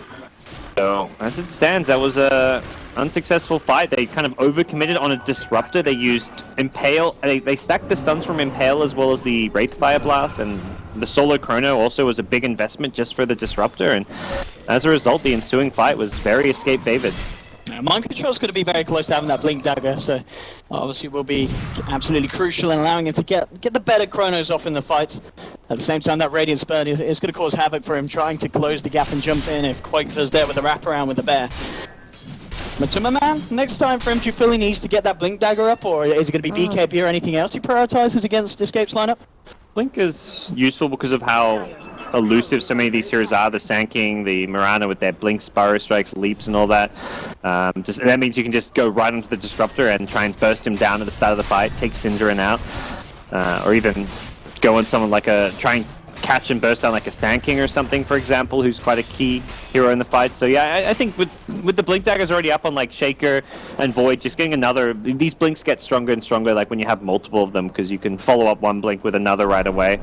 So, as it stands, that was a unsuccessful fight. They kind of overcommitted on a Disruptor. They used Impale. They stacked the stuns from Impale as well as the Wraith Fire Blast, and the Solo Chrono also was a big investment just for the Disruptor, and as a result, the ensuing fight was very Escape favored. Mind Control's going to be very close to having that Blink Dagger, so obviously will be absolutely crucial in allowing him to get the better Chronos off in the fights. At the same time, that Radiant Spurt is going to cause havoc for him, trying to close the gap and jump in if Quake's there with the wraparound with the Bear. Matuma Man, next time for him, do you feel he needs to get that Blink Dagger up, or is it going to be BKB or anything else he prioritizes against Escape's lineup? Blink is useful because of how elusive so many of these heroes are. The Sand King, the Mirana with their Blink, Spyro Strikes, Leaps and all that. That means you can just go right onto the Disruptor and try and burst him down at the start of the fight, take Synderen out, or even go on someone like try and catch and burst down like a Sand King or something, for example, who's quite a key hero in the fight. So yeah, I think with the Blink Daggers already up on like Shaker and Void, just getting these Blinks get stronger and stronger like when you have multiple of them, because you can follow up one Blink with another right away.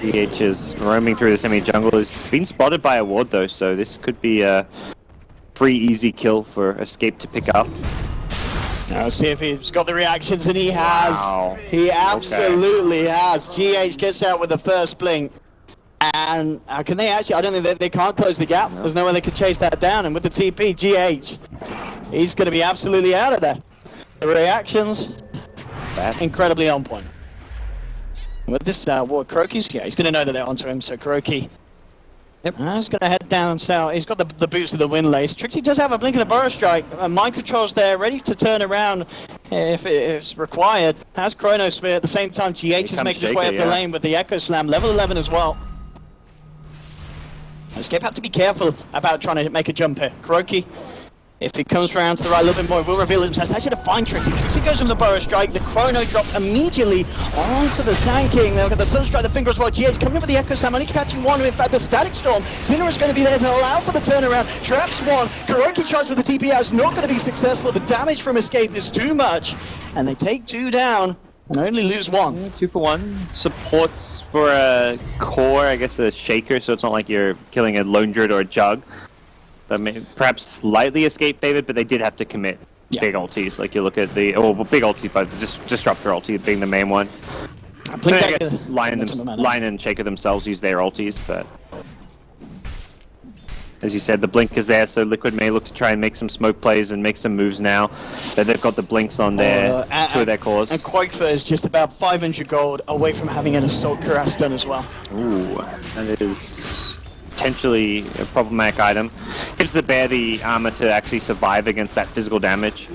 GH is roaming through the semi-jungle. He's been spotted by a ward though, so this could be a pretty easy kill for Escape to pick up. Now let's see if he's got the reactions, and he has. Wow. He absolutely has. GH gets out with the first Blink. And can they actually, I don't think they can't close the gap. No. There's no way they could chase that down. And with the TP, GH, he's going to be absolutely out of there. The reactions, incredibly on point. With this ward, Kuroki's, he's going to know that they're onto him, so Kuroki. Yep. He's going to head down south. He's got the boost of the Wind Lace. Trixie does have a Blink and a Burrow Strike. Mind Control's there, ready to turn around if it's required. Has Chronosphere at the same time. GH is making his way up the lane with the Echo Slam, level 11 as well. Escape have to be careful about trying to make a jump here. Kuroki, if he comes around to the right a little bit more, will reveal himself. Actually to find Trixie. Trixie goes from the Burrow Strike. The Chrono drop immediately onto the Sand King. They'll get the Sunstrike, the Finger as well. GH coming in with the Echo Slam, only catching one. In fact, the Static Storm. Sinner is going to be there to allow for the turnaround. Traps one. Kuroki tries for the TP out. It's not going to be successful. The damage from Escape is too much. And they take 2 down and only lose 1. Yeah, 2 for 1. Supports for a core, I guess a Shaker, so it's not like you're killing a Lone Druid or a Jug. Perhaps slightly Escape favored, but they did have to commit big ultis. Like you look at big ulti, but Disruptor ulti being the main one. I guess Lion and Shaker themselves use their ultis, but as you said, the Blink is there, so Liquid may look to try and make some smoke plays and make some moves now that they've got the Blinks on their 2 of their cores. And Quakefer is just about 500 gold away from having an Assault Cuirass done as well. Ooh, that is potentially a problematic item. Gives the bear the armor to actually survive against that physical damage.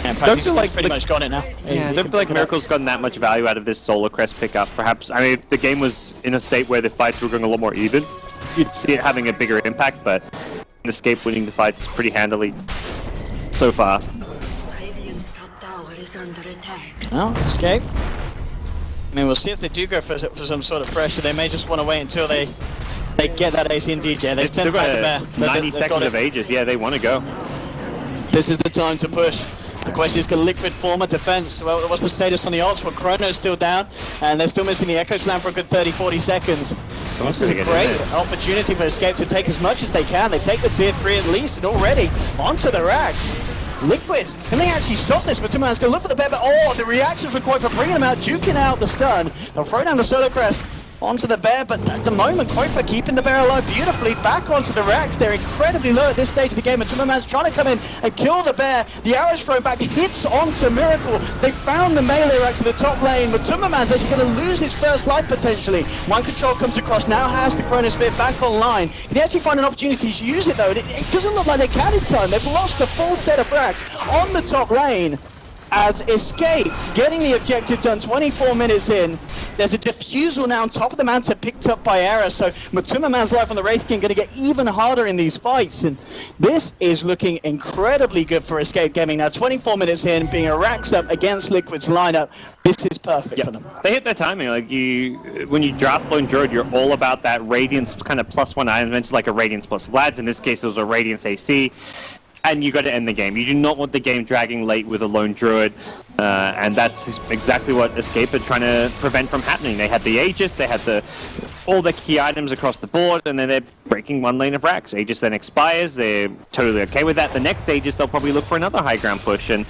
And Pudge pretty much got it now. Yeah, I don't feel like Miracle's gotten that much value out of this Solar Crest pickup. Perhaps, I mean, if the game was in a state where the fights were going a lot more even, you'd see it having a bigger impact, but Escape winning the fights pretty handily so far. Well, Escape. I mean, we'll see if they do go for some sort of pressure. They may just want to wait until they get that AC and DJ. They Still got 90 seconds of Aegis. Yeah, they want to go. This is the time to push. The question is, can Liquid form a defense? Well, what's the status on the ults? Well, Chrono's still down, and they're still missing the Echo Slam for a good 30-40 seconds. So this is a great opportunity for Escape to take as much as they can. They take the tier 3 at least, and already onto the racks. Liquid, can they actually stop this? But Man's gonna look for the bear, but oh, the reactions were quite for bringing him out, juking out the stun. They'll throw down the Solar Crest onto the bear, but at the moment, Koifa keeping the bear alive beautifully back onto the racks. They're incredibly low at this stage of the game, and Man's trying to come in and kill the bear. The arrow's thrown back, hits onto Miracle. They found the melee racks in the top lane, but Man's actually going to lose his first life potentially. Mind Control comes across, now has the Chronosphere back online. Can he actually find an opportunity to use it though? It doesn't look like they can in time. They've lost a full set of racks on the top lane. As Escape getting the objective done 24 minutes in. There's a defusal now on top of the Manta picked up by Era, so Man's life on the Wraith King going to get even harder in these fights, and this is looking incredibly good for Escape Gaming now. 24 minutes in, being a racks up against Liquid's lineup, this is perfect for them. They hit their timing. Like when you drop Lone Druid, you're all about that Radiance kind of +1 item, mentioned like a Radiance plus Vlads. In this case, it was a Radiance AC. And you got to end the game. You do not want the game dragging late with a Lone Druid, and that's exactly what Escape are trying to prevent from happening. They had the Aegis, they had all the key items across the board, and then they're breaking one lane of racks. Aegis then expires, they're totally okay with that. The next Aegis, they'll probably look for another high ground push, and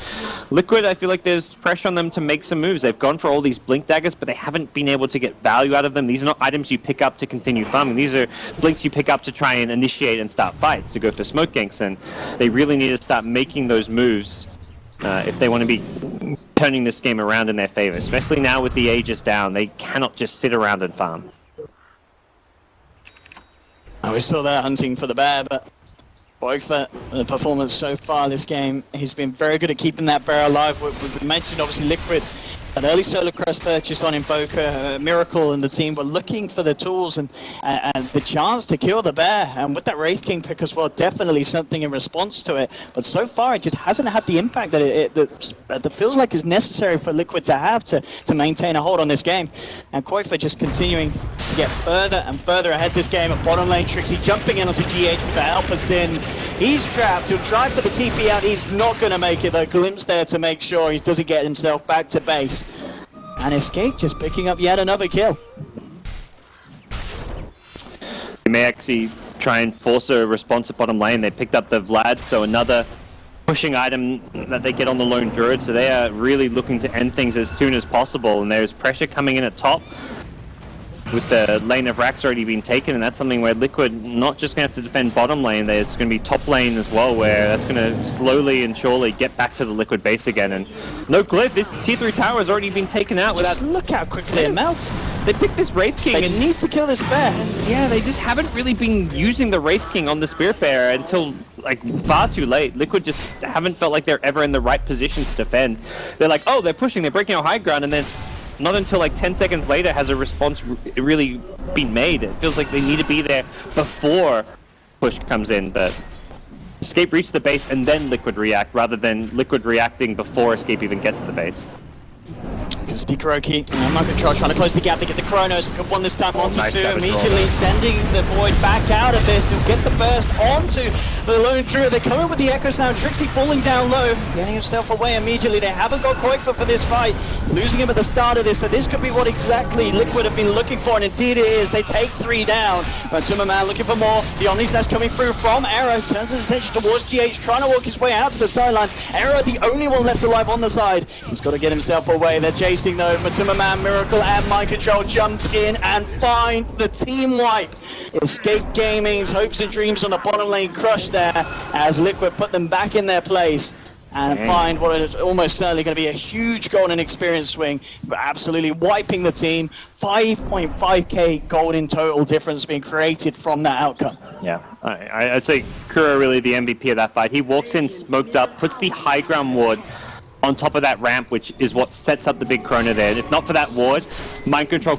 Liquid, I feel like there's pressure on them to make some moves. They've gone for all these Blink Daggers, but they haven't been able to get value out of them. These are not items you pick up to continue farming. These are Blinks you pick up to try and initiate and start fights, to go for smoke ganks, and they really need to start making those moves if they want to be turning this game around in their favor, especially now with the Aegis down. They cannot just sit around and farm. We're still there hunting for the bear, but Koifa, the performance so far this game, he's been very good at keeping that bear alive. We mentioned obviously Liquid, an early Solar Crest purchase on Invoker. Miracle and the team were looking for the tools and the chance to kill the bear, and with that Wraith King pick as well, definitely something in response to it. But so far, it just hasn't had the impact that that feels like is necessary for Liquid to have to maintain a hold on this game. And Koifa just continuing to get further and further ahead this game. At bottom lane, Trixie jumping in onto GH with the help assist. He's trapped. He'll try for the TP out. He's not going to make it though. Glimpse there to make sure he doesn't get himself back to base. And Escape just picking up yet another kill. They may actually try and force a response at bottom lane. They picked up the Vlad, so another pushing item that they get on the Lone Druid. So they are really looking to end things as soon as possible. And there's pressure coming in at top, with the lane of racks already being taken, and that's something where Liquid not just going to have to defend bottom lane, there's going to be top lane as well, where that's going to slowly and surely get back to the Liquid base again. And no glitch, this tier 3 tower has already been taken out without... Just look how quickly it melts. They picked this Wraith King They and need to kill this bear. yeah, they just haven't really been using the Wraith King on the Spirit Bearer until like far too late. Liquid just haven't felt like they're ever in the right position to defend. They're like, oh, they're pushing, they're breaking our high ground, and then not until like 10 seconds later has a response really been made. It feels like they need to be there before push comes in, but Escape reached the base and then Liquid react, rather than Liquid reacting before Escape even get to the base. Kuroki and Mind Control trying to close the gap. They get the Chronos. Good one this time onto nice two. damage Immediately roll. sending the Void back out of this and get the burst onto the Lone Druid. They come in with the Echoes now. Trixie falling down low, getting himself away immediately. They haven't got Koifa for this fight, losing him at the start of this. So this could be what exactly Liquid have been looking for, and indeed it is. They take 3 down. But Man looking for more. The Omni's Nest coming through from Arrow. Turns his attention towards GH, trying to walk his way out to the sideline. Arrow, the only one left alive on the side. He's got to get himself away. They're chasing though. Man, Miracle and Mind Control jump in and find the team wipe. Escape Gaming's hopes and dreams on the bottom lane crushed there as Liquid put them back in their place and find what is almost certainly going to be a huge golden experience swing, but absolutely wiping the team. 5.5k gold in total difference being created from that outcome. Yeah, I'd say Kuro really the MVP of that fight. He walks in smoked up, puts the high ground ward on top of that ramp, which is what sets up the big Chrono there. If not for that ward, Mind Control,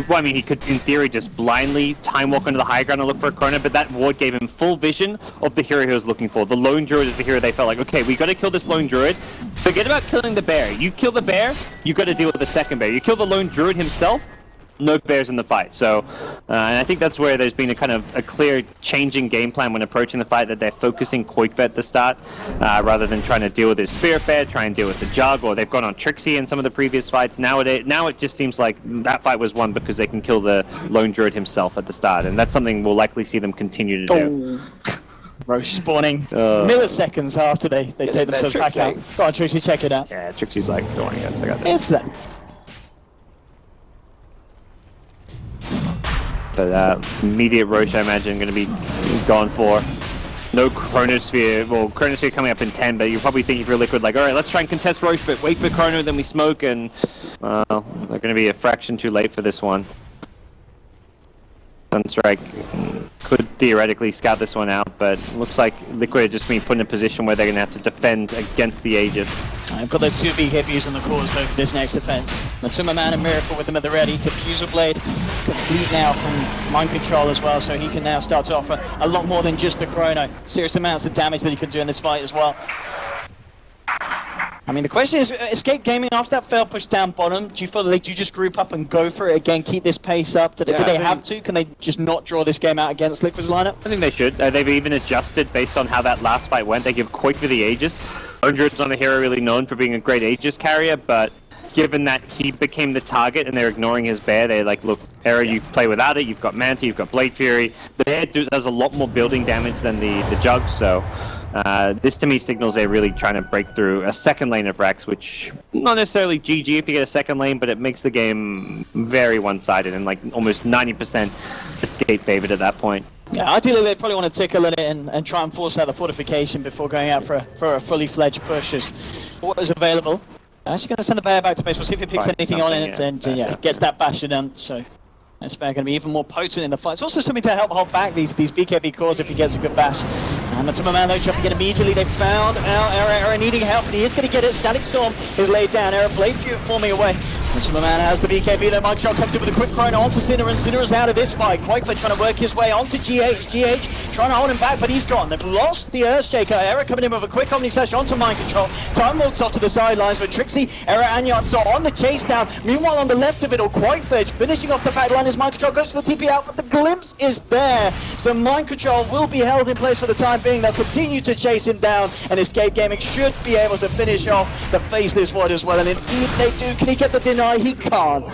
well, I mean, he could, in theory, just blindly time walk onto the high ground and look for a Chrono, but that ward gave him full vision of the hero he was looking for. The Lone Druid is the hero they felt like, okay, we got to kill this Lone Druid. Forget about killing the bear. You kill the bear, you got to deal with the second bear. You kill the Lone Druid himself, no bears in the fight. So, and I think that's where there's been a kind of a clear changing game plan when approaching the fight, that they're focusing Koikvet at the start, rather than trying to deal with his Spirit Bear, try and deal with the Jug, or they've gone on Trixie in some of the previous fights. Now it just seems like that fight was won because they can kill the Lone Druid himself at the start, and that's something we'll likely see them continue to do. Roche spawning milliseconds after they take themselves back out. Go on, Trixie, check it out. Yeah, Trixie's like, don't worry guys, I got this. It's that. But immediate Roche, I imagine, going to be gone for. No Chronosphere. Well, Chronosphere coming up in 10, but you probably think if you're Liquid, like, alright, let's try and contest Roche, but wait for Chrono, then we smoke, and they're going to be a fraction too late for this one. Sunstrike could theoretically scout this one out, but looks like Liquid are just being put in a position where they're going to have to defend against the Aegis. I've got those two big hippies on the cores though for this next defense. Matsuma Man and Miracle with them at the ready. Diffusal Blade complete now from Mind Control as well, so he can now start to offer a lot more than just the Chrono. Serious amounts of damage that he can do in this fight as well. I mean, the question is, Escape Gaming, after that failed push down bottom, do you feel like you just group up and go for it again, keep this pace up? Do they have to? Can they just not draw this game out against Liquid's lineup? I think they should. They've even adjusted based on how that last fight went. They give Quake for the Aegis. Ondred's not a hero really known for being a great Aegis carrier, but given that he became the target and they're ignoring his bear, they're like, look, Era, you play without it, you've got Manta, you've got Blade Fury. The bear does a lot more building damage than the Jug, so this to me signals they're really trying to break through a second lane of Rax, which not necessarily GG if you get a second lane, but it makes the game very one-sided and like almost 90% Escape favored at that point. Yeah, ideally they probably want to tickle it and try and force out the fortification before going out for a fully fledged push as what is available. Actually going to send the bear back to base. We'll see if he picks anything on it and gets that basher done. So that's bear going to be even more potent in the fight. It's also something to help hold back these BKB cores if he gets a good bash. And the Matsuma Man though jumping in immediately. They found out Era needing help, and he is going to get it. Static Storm is laid down. Era Blade Fury forming away. Matsuma Man has the BKB though. Mike Shot comes in with a quick Chrono onto Sinner, and Sinner is out of this fight. Quakeford trying to work his way onto GH. GH trying to hold him back, but he's gone. They've lost the Earthshaker. Era coming in with a quick Omni Slash onto Mind Control. Time walks off to the sidelines, but Trixie, Era and Yotzo on the chase down. Meanwhile on the left of it all, Quakeford finishing off the back line as Mind Control goes to the TP out, but the glimpse is there. So Mind Control will be held in place for the time being. They'll continue to chase him down, and Escape Gaming should be able to finish off the Faceless void as well, and indeed they do. Can he get the deny? He can't.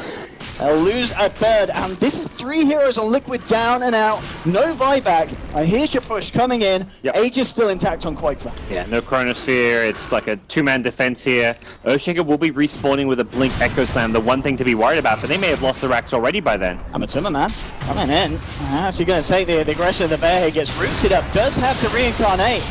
They'll lose a third, and this is 3 heroes on Liquid down and out, no buyback, and here's your push coming in. Yep. Aegis still intact on Quakeford. Yeah, no Chronosphere, it's like a 2-man defense here. Earthshaker will be respawning with a Blink Echo Slam, the one thing to be worried about, but they may have lost the Rax already by then. Matsuma Man coming in. Actually going to take the aggression of the bear here, gets rooted up, does have to reincarnate.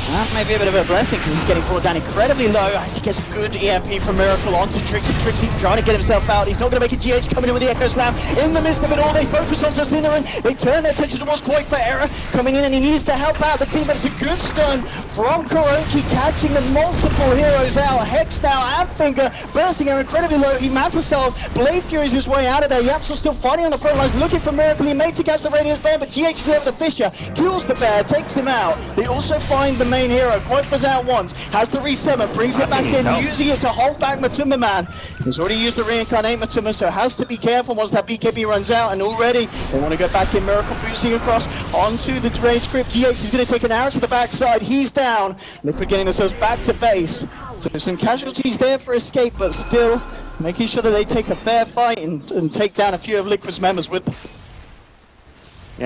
That may be a bit of a blessing because he's getting brought down incredibly low. Actually gets a good EMP from Miracle onto Trixie. Trixie trying to get himself out. He's not going to make it. GH coming in with the Echo Slam. In the midst of it all, they focus on Sinner and they turn their attention towards Quake for Era coming in, and he needs to help out the team. But it's a good stun from Kuroki, catching the multiple heroes out. Hex now and Finger bursting Era incredibly low. He Manta style. Blade Fury's his way out of there. Yapsel still fighting on the front lines, looking for Miracle. He made to catch the Radiance Bear, but GH is over the Fisher. Kills the bear, takes him out. They also find the main hero. Quakeford's out once, has the resummon, brings it back in, using it to hold back Matsuma Man. He's already used the reincarnate Matsuma, so has to be careful once that BKB runs out, and already they want to go back in. Miracle boosting across onto the range script. GH is going to take an arrow to the backside. He's down. Liquid getting themselves back to base. So some casualties there for Escape, but still making sure that they take a fair fight and take down a few of Liquid's members with them.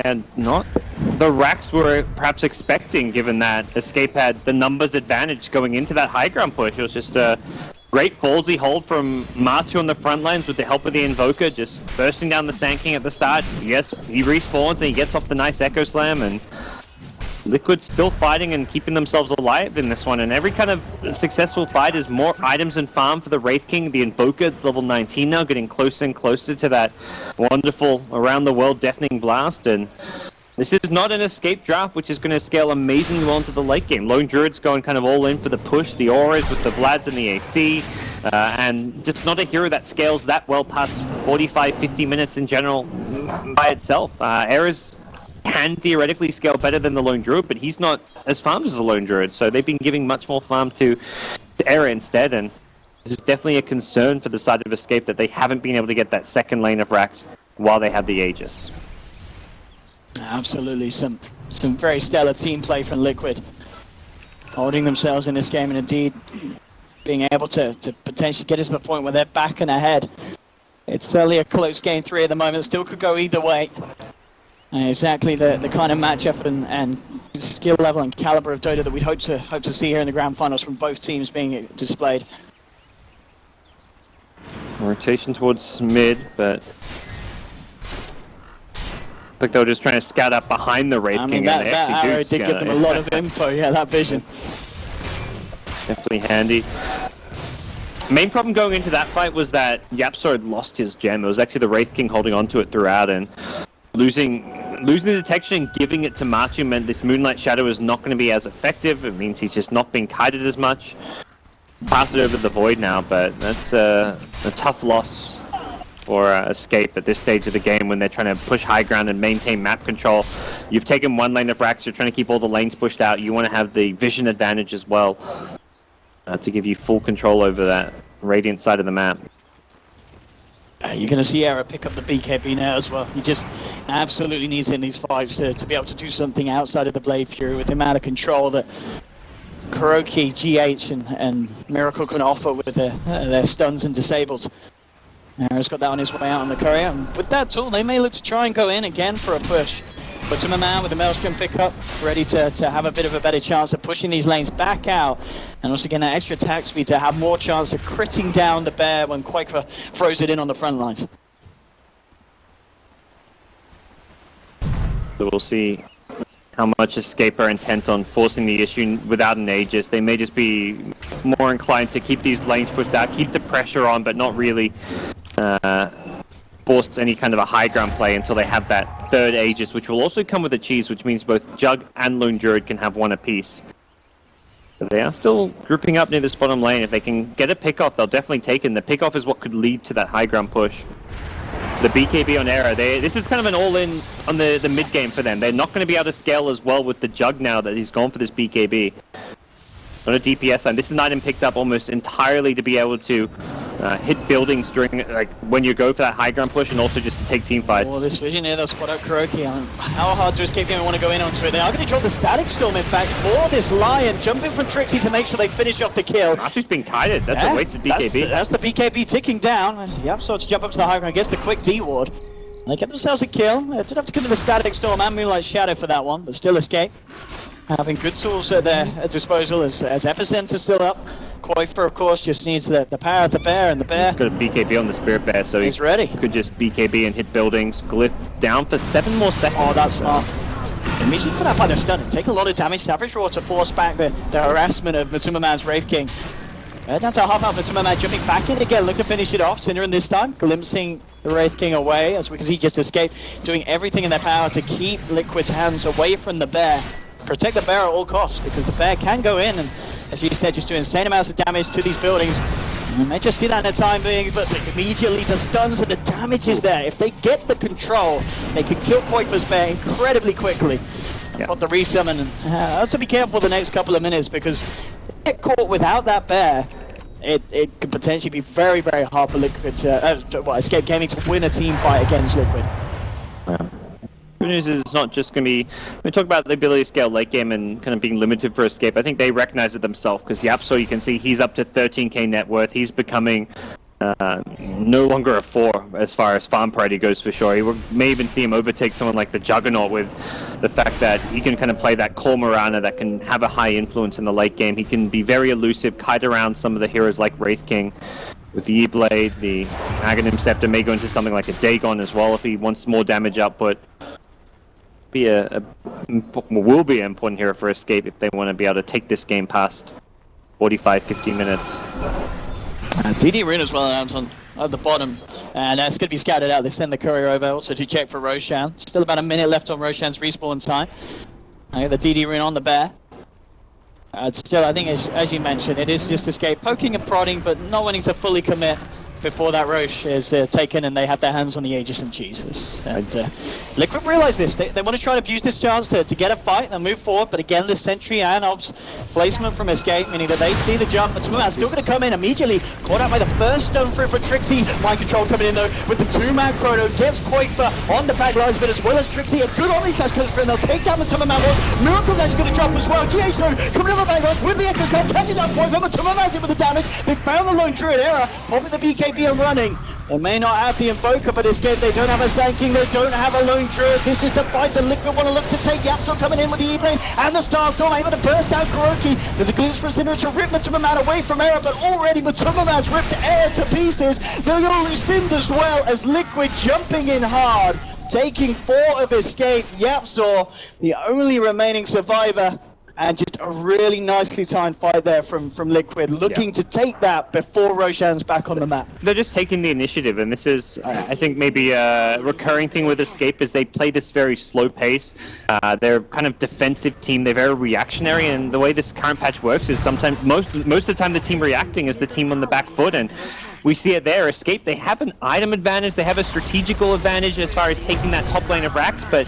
And not the Rax were perhaps expecting, given that Escape had the numbers advantage going into that high ground push. It was just a great ballsy hold from Matu on the front lines with the help of the Invoker, just bursting down the Sand King at the start. Yes, he respawns and he gets off the nice Echo Slam, and Liquid still fighting and keeping themselves alive in this one. And every kind of successful fight is more items and farm for the Wraith King. The Invoker, level 19 now, getting closer and closer to that wonderful around the world deafening blast. And This is not an escape draft, which is going to scale amazingly well into the late game. Lone Druid's going kind of all in for the push, the auras with the Vlads and the AC, and just not a hero that scales that well past 45, 50 minutes in general by itself. Eras can theoretically scale better than the Lone Druid, but he's not as farmed as the Lone Druid, so they've been giving much more farm to Era instead, and this is definitely a concern for the side of Escape that they haven't been able to get that second lane of racks while they have the Aegis. Absolutely, some very stellar team play from Liquid, holding themselves in this game, and indeed being able to potentially get us to the point where they're back and ahead. It's certainly a close game 3 at the moment. Still could go either way. Exactly the kind of matchup and skill level and caliber of Dota that we'd hope to see here in the grand finals from both teams being displayed. Rotation towards mid, but like they were just trying to scout up behind the Wraith King. That arrow did give them a lot of info, yeah, that vision. Definitely handy. Main problem going into that fight was that Yapso had lost his gem. It was actually the Wraith King holding onto it throughout, and losing the detection and giving it to Machu meant this Moonlight Shadow is not going to be as effective. It means he's just not being kited as much. Pass it over to the Void now, but that's a tough loss for Escape at this stage of the game when they're trying to push high ground and maintain map control. You've taken one lane of racks, you're trying to keep all the lanes pushed out. You want to have the vision advantage as well to give you full control over that Radiant side of the map. You're going to see Era pick up the BKB now as well. He just absolutely needs in these fights to be able to do something outside of the Blade Fury with the amount of control that Kuroki, GH, and Miracle can offer with their stuns and disables. Era's got that on his way out on the courier, and with that tool, they may look to try and go in again for a push. But man with the Maelstrom pickup, ready to have a bit of a better chance of pushing these lanes back out, and also getting that extra attack speed to have more chance of critting down the bear when Quaker throws it in on the front lines. So we'll see how much Escape are intent on forcing the issue without an Aegis. They may just be more inclined to keep these lanes pushed out, keep the pressure on, but not really force any kind of a high ground play until they have that third Aegis, which will also come with a cheese, which means both Jug and Lone Druid can have one apiece. So they are still grouping up near this bottom lane. If they can get a pick-off, they'll definitely take it. The pick-off is what could lead to that high ground push. The BKB on Era, this is kind of an all-in on the mid-game for them. They're not going to be able to scale as well with the Jug now that he's gone for this BKB. On a DPS line, this is an item picked up almost entirely to be able to hit buildings during, like, when you go for that high ground push, and also just to take team fights. Oh, this vision here, they'll spot out Kuroki. How hard to Escape Game want to go in onto it? They are going to draw the Static Storm, in fact, for this Lion, jumping from Trixie to make sure they finish off the kill. Actually's been kited. That's a wasted BKB. That's the BKB ticking down. Yep, so to jump up to the high ground, gets the quick D ward. They get themselves a kill. They did have to come to the Static Storm and Moonlight Shadow for that one, but still Escape having good tools at their disposal as Epicenter's still up. Koifer, of course, just needs the power of the bear, and the bear... He's got a BKB on the Spirit Bear, so he's ready. Could just BKB and hit buildings. Glyph down for 7 more seconds. Oh, that's smart. Immediately put up by the stun and take a lot of damage. Savage Roar to force back the harassment of Matsumaman's Wraith King. Down to half health, Matsumaman jumping back in again, looking to finish it off. Synderen this time, glimpsing the Wraith King away, as we can see just escaped, doing everything in their power to keep Liquid's hands away from the bear. Protect the bear at all costs, because the bear can go in and, as you said, just do insane amounts of damage to these buildings. You may just see that in the time being, but immediately the stuns and the damage is there. If they get the control, they can kill Koifer's bear incredibly quickly. And put the resummon, and have to be careful the next couple of minutes, because if they get caught without that bear, it could potentially be very, very hard for Liquid to, Escape Gaming to win a team fight against Liquid. Good news is it's not just going to be... We talk about the ability to scale late game and kind of being limited for Escape. I think they recognize it themselves, because Yapso, you can see he's up to 13k net worth. He's becoming no longer a 4 as far as farm priority goes, for sure. You may even see him overtake someone like the Juggernaut with the fact that he can kind of play that Call Morana that can have a high influence in the late game. He can be very elusive, kite around some of the heroes like Wraith King. With the E-Blade, the Aghanim Scepter may go into something like a Dagon as well if he wants more damage output. Will be an important hero for Escape if they want to be able to take this game past 45-50 minutes. DD Rune as well, Anton, at the bottom. And that's going to be scouted out. They send the courier over also to check for Roshan. Still about a minute left on Roshan's respawn time. I got the DD Rune on the bear. Still, I think as you mentioned, it is just Escape poking and prodding, but not wanting to fully commit before that Roche is taken and they have their hands on the Aegis and Jesus. And Liquid realize this. They want to try to abuse this chance to get a fight and move forward, but again, the Sentry and Ops placement from Escape, meaning that they see the jump, but Swimmer's still going to come in immediately. Caught out by the first stone through for Trixie. Mind Control coming in though with the two-man Chrono. Gets Quakefer on the back lines, but as well as Trixie, a good Omni Slash comes through and they'll take down the Tumberman Wars. Miracle's actually going to drop as well. GH though, coming on the back lines with the Echo Slam, catching down Quakefer, but Tumberman's in with the damage. They found the Lone Druid Era, popping the BKB and running. They may not have the Invoker, but Escape, they don't have a Sand King, they don't have a Lone Druid. This is the fight the Liquid want to look to take. Yapso coming in with the E-Blade and the Starstorm, able to burst out Kuroki. There's a glimpse for Cinder to rip Matsumaman away from Era, but already Matsumaman's ripped Era to pieces. They're going to lose Fiend as well, as Liquid jumping in hard, taking 4 of Escape. Yapso, the only remaining survivor. And just a really nicely timed fight there from Liquid, looking to take that before Roshan's back on the map. They're just taking the initiative, and this is, I think, maybe a recurring thing with Escape is they play this very slow pace. They're kind of defensive team. They're very reactionary, and the way this current patch works is sometimes, most of the time, the team reacting is the team on the back foot, and we see it there. Escape, they have an item advantage, they have a strategical advantage as far as taking that top lane of Rax, but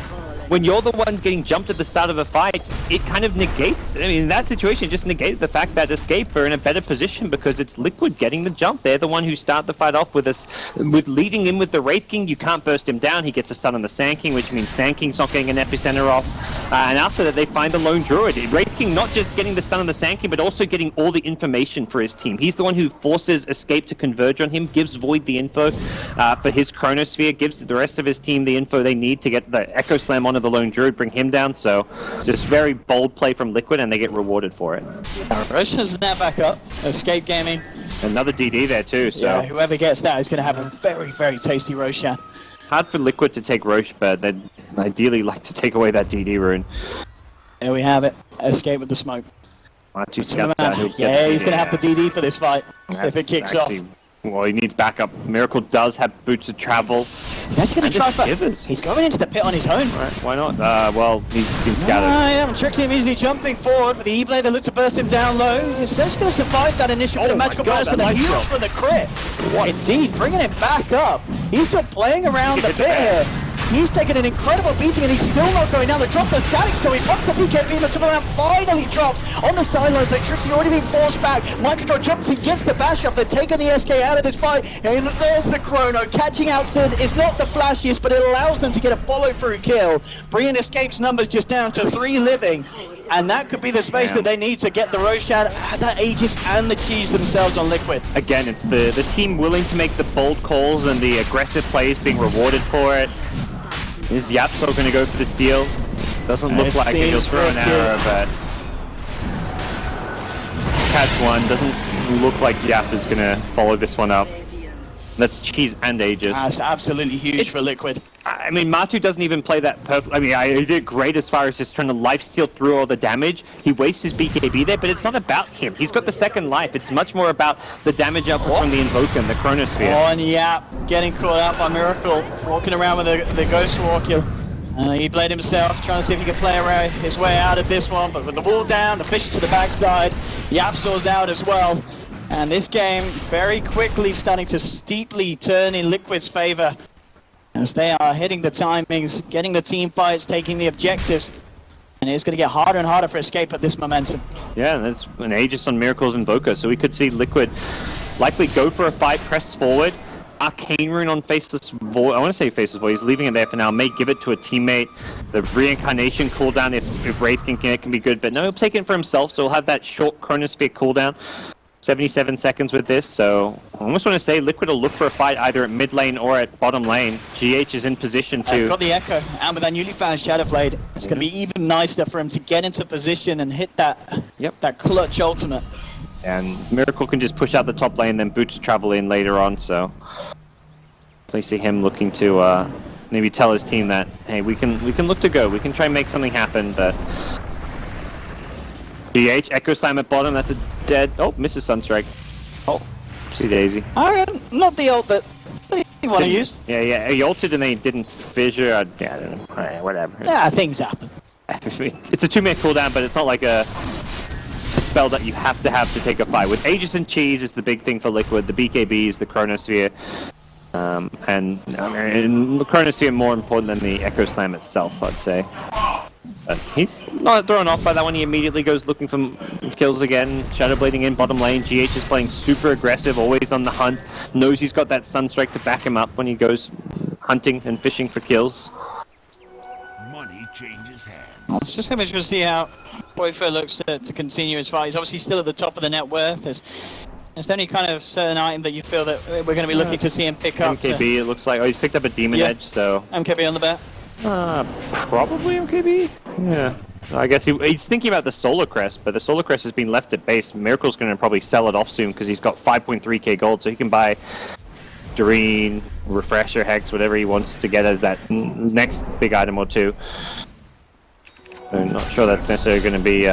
when you're the ones getting jumped at the start of a fight, it kind of negates, I mean, in that situation, it just negates the fact that Escape are in a better position because it's Liquid getting the jump. They're the one who start the fight off with us, with leading in with the Wraith King. You can't burst him down. He gets a stun on the Sand King, which means Sand King's not getting an epicenter off. And after that, they find the Lone Druid. Wraith King not just getting the stun on the Sand King, but also getting all the information for his team. He's the one who forces Escape to converge on him, gives Void the info for his Chronosphere, gives the rest of his team the info they need to get the Echo Slam onto the Lone Druid, bring him down. So just very bold play from Liquid, and they get rewarded for it. Roshan's now back up. Escape Gaming. Another DD there too, so yeah, whoever gets that is going to have a very, very tasty Roshan. Hard for Liquid to take Roche, but they'd ideally like to take away that DD rune. There we have it. Escape with the smoke. Two scouts down. Yeah, he's going to have the DD for this fight if it kicks off. Well, he needs backup. Miracle does have boots of travel. He's actually going to try for... He's going into the pit on his own. Right, why not? Well, he's been scattered. Yeah, Trixie immediately jumping forward with the E-Blade that looks to burst him down low. He's just going to survive that initial bit of magical burst and the heals for the crit. What? Indeed, bringing it back up. He's still playing around the pit here. He's taken an incredible beating and he's still not going down. They drop the static story. Pops the BKB, but Tumberman finally drops on the sidelines. The Trixie already being forced back. Mind Control jumps and gets the bash off. They're taking the SK out of this fight. And there's the Chrono. Catching out Sid is not the flashiest, but it allows them to get a follow-through kill. Bringing Escape's numbers just down to 3 living. And that could be the space that they need to get the Roshan, that Aegis, and the Cheese themselves on Liquid. Again, it's the team willing to make the bold calls and the aggressive plays being rewarded for it. Is Yapso going to go for the steal? Doesn't look like it. He'll throw an arrow, but catch one. Doesn't look like Yap is going to follow this one up. That's Cheese and Aegis. That's absolutely huge for Liquid. I mean, Matu doesn't even play that perfect. I mean, he did great as far as just trying to lifesteal through all the damage. He wastes his BKB there, but it's not about him. He's got the second life. It's much more about the damage up from the Invoker and the Chronosphere. Oh, and Yap getting caught out by Miracle, walking around with the Ghost Walker. He played himself, trying to see if he could play around his way out of this one, but with the wall down, the fish to the backside, Yapso's out as well. And this game very quickly starting to steeply turn in Liquid's favor as they are hitting the timings, getting the team fights, taking the objectives. And it's going to get harder and harder for Escape at this momentum. Yeah, that's an Aegis on Miracle's Invoker, so we could see Liquid likely go for a fight, press forward. Arcane Rune on Faceless Void. I want to say Faceless Void. He's leaving it there for now. May give it to a teammate. The Reincarnation cooldown, if Wraith can get it, can be good. But no, he'll take it for himself, so he'll have that short Chronosphere cooldown. 77 seconds with this, so I almost want to say Liquid will look for a fight either at mid lane or at bottom lane. GH is in position to... got the Echo, and with that newly found Shadow Blade, it's going to be even nicer for him to get into position and hit that, that clutch ultimate. And Miracle can just push out the top lane, then Boots travel in later on, so... I see him looking to maybe tell his team that, hey, we can look to go, we can try and make something happen, but... GH, Echo Slam at bottom, that's a dead... Oh, misses Sunstrike. Oh, Oopsie daisy. Not the ult that you want to use. Yeah, he ulted and they didn't fissure. I don't know. Whatever. Yeah, things happen. It's a 2-minute cooldown, but it's not like a spell that you have to take a fight. With Aegis and Cheese is the big thing for Liquid. The BKB is the Chronosphere. And Chronosphere more important than the Echo Slam itself, I'd say. But he's not thrown off by that one. He immediately goes looking for kills again. Shadowblading in bottom lane. GH is playing super aggressive, always on the hunt. Knows he's got that Sunstrike to back him up when he goes hunting and fishing for kills. Money changes hands. It's just going to be interesting to see how Boyfo looks to continue his fight. He's obviously still at the top of the net worth. There's any kind of certain item that you feel that we're going to be looking to see him pick up? MKB, it looks like. Oh, he's picked up a Demon Edge, so... MKB on the bet? Probably MKB? Yeah. I guess he's thinking about the Solar Crest, but the Solar Crest has been left at base. Miracle's going to probably sell it off soon because he's got 5.3k gold, so he can buy Doreen, Refresher, Hex, whatever he wants to get as that next big item or two. I'm not sure that's necessarily going to be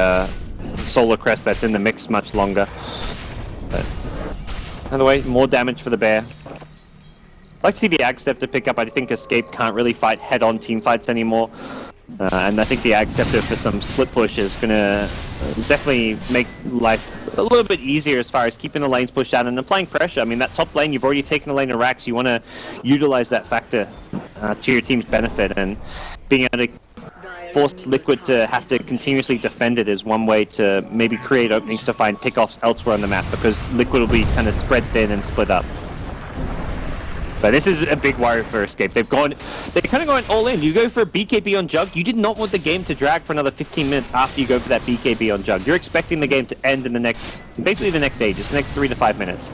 Solar Crest that's in the mix much longer. But either way, more damage for the bear. I'd like to see the Ag Scepter pick up. I think Escape can't really fight head-on team fights anymore. And I think the Ag Scepter for some split push is going to definitely make life a little bit easier as far as keeping the lanes pushed out and applying pressure. I mean, that top lane, you've already taken the lane of Rax. You want to utilize that factor to your team's benefit. And being able to force Liquid to have to continuously defend it is one way to maybe create openings to find pickoffs elsewhere on the map, because Liquid will be kind of spread thin and split up. But this is a big worry for Escape. They're kind of going all in. You go for a BKB on Jug, you did not want the game to drag for another 15 minutes after you go for that BKB on Jug. You're expecting the game to end in basically the next stage, it's the next 3 to 5 minutes.